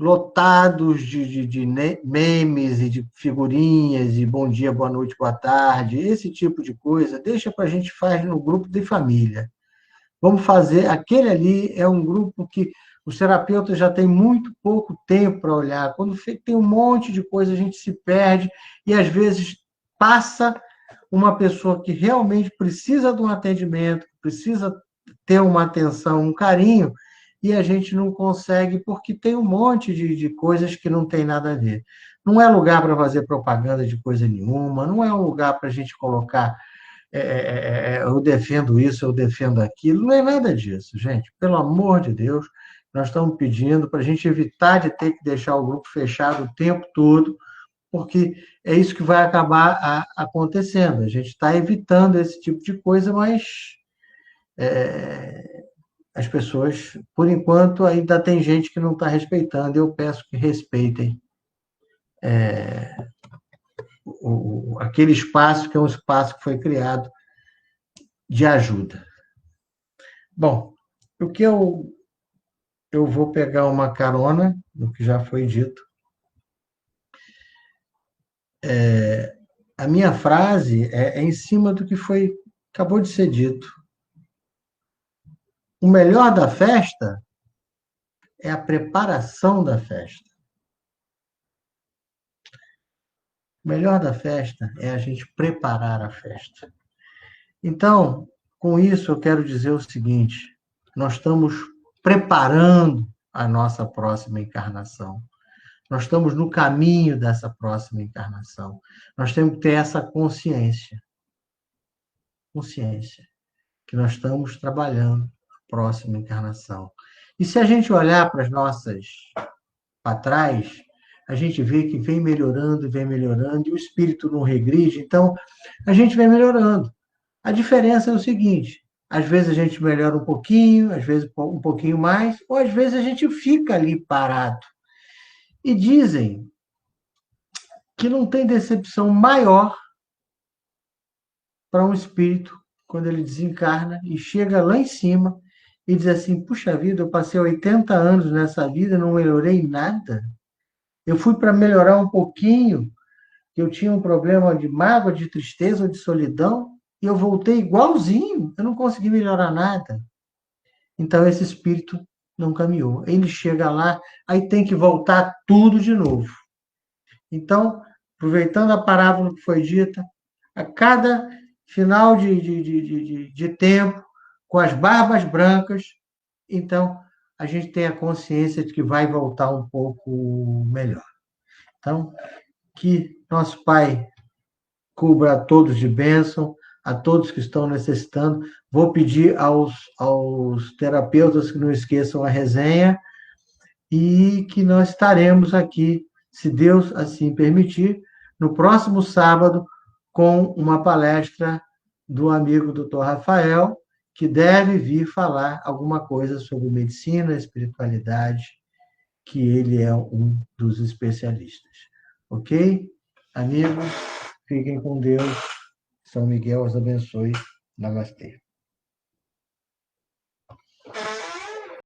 lotados de memes e de figurinhas, e bom dia, boa noite, boa tarde, esse tipo de coisa, deixa para a gente fazer no grupo de família. Vamos fazer, aquele ali é um grupo que os terapeutas já têm muito pouco tempo para olhar. Quando tem um monte de coisa, a gente se perde e, às vezes, passa uma pessoa que realmente precisa de um atendimento, precisa ter uma atenção, um carinho, e a gente não consegue porque tem um monte de coisas que não tem nada a ver. Não é lugar para fazer propaganda de coisa nenhuma, não é um lugar para a gente colocar eu defendo isso, eu defendo aquilo, não é nada disso, gente. Pelo amor de Deus, nós estamos pedindo para a gente evitar de ter que deixar o grupo fechado o tempo todo, porque é isso que vai acabar acontecendo. A gente está evitando esse tipo de coisa, mas as pessoas, por enquanto, ainda tem gente que não está respeitando. Eu peço que respeitem aquele espaço que é um espaço que foi criado de ajuda. Bom, o que eu vou pegar uma carona no que já foi dito. A minha frase é em cima do que acabou de ser dito. O melhor da festa é a preparação da festa. O melhor da festa é a gente preparar a festa. Então, com isso, eu quero dizer o seguinte: nós estamos preparando a nossa próxima encarnação. Nós estamos no caminho dessa próxima encarnação. Nós temos que ter essa consciência. Consciência. Que nós estamos trabalhando a próxima encarnação. E se a gente olhar para as nossas para trás, a gente vê que vem melhorando, e o espírito não regride, então a gente vem melhorando. A diferença é o seguinte: Às vezes a gente melhora um pouquinho, às vezes um pouquinho mais, ou às vezes a gente fica ali parado. E dizem que não tem decepção maior para um espírito quando ele desencarna e chega lá em cima e diz assim: puxa vida, eu passei 80 anos nessa vida, não melhorei nada. Eu fui para melhorar um pouquinho, eu tinha um problema de mágoa, de tristeza, de solidão, e eu voltei igualzinho, eu não consegui melhorar nada. Então esse espírito não caminhou. Ele chega lá, aí tem que voltar tudo de novo. Então, aproveitando a parábola que foi dita, a cada final de tempo, com as barbas brancas, então a gente tem a consciência de que vai voltar um pouco melhor. Então, que nosso Pai cubra a todos de bênção, a todos que estão necessitando. Vou pedir aos terapeutas que não esqueçam a resenha e que nós estaremos aqui, se Deus assim permitir, no próximo sábado, com uma palestra do amigo Dr. Rafael, que deve vir falar alguma coisa sobre medicina, espiritualidade, que ele é um dos especialistas. Ok? Amigos, fiquem com Deus. São Miguel os abençoe. Namastê.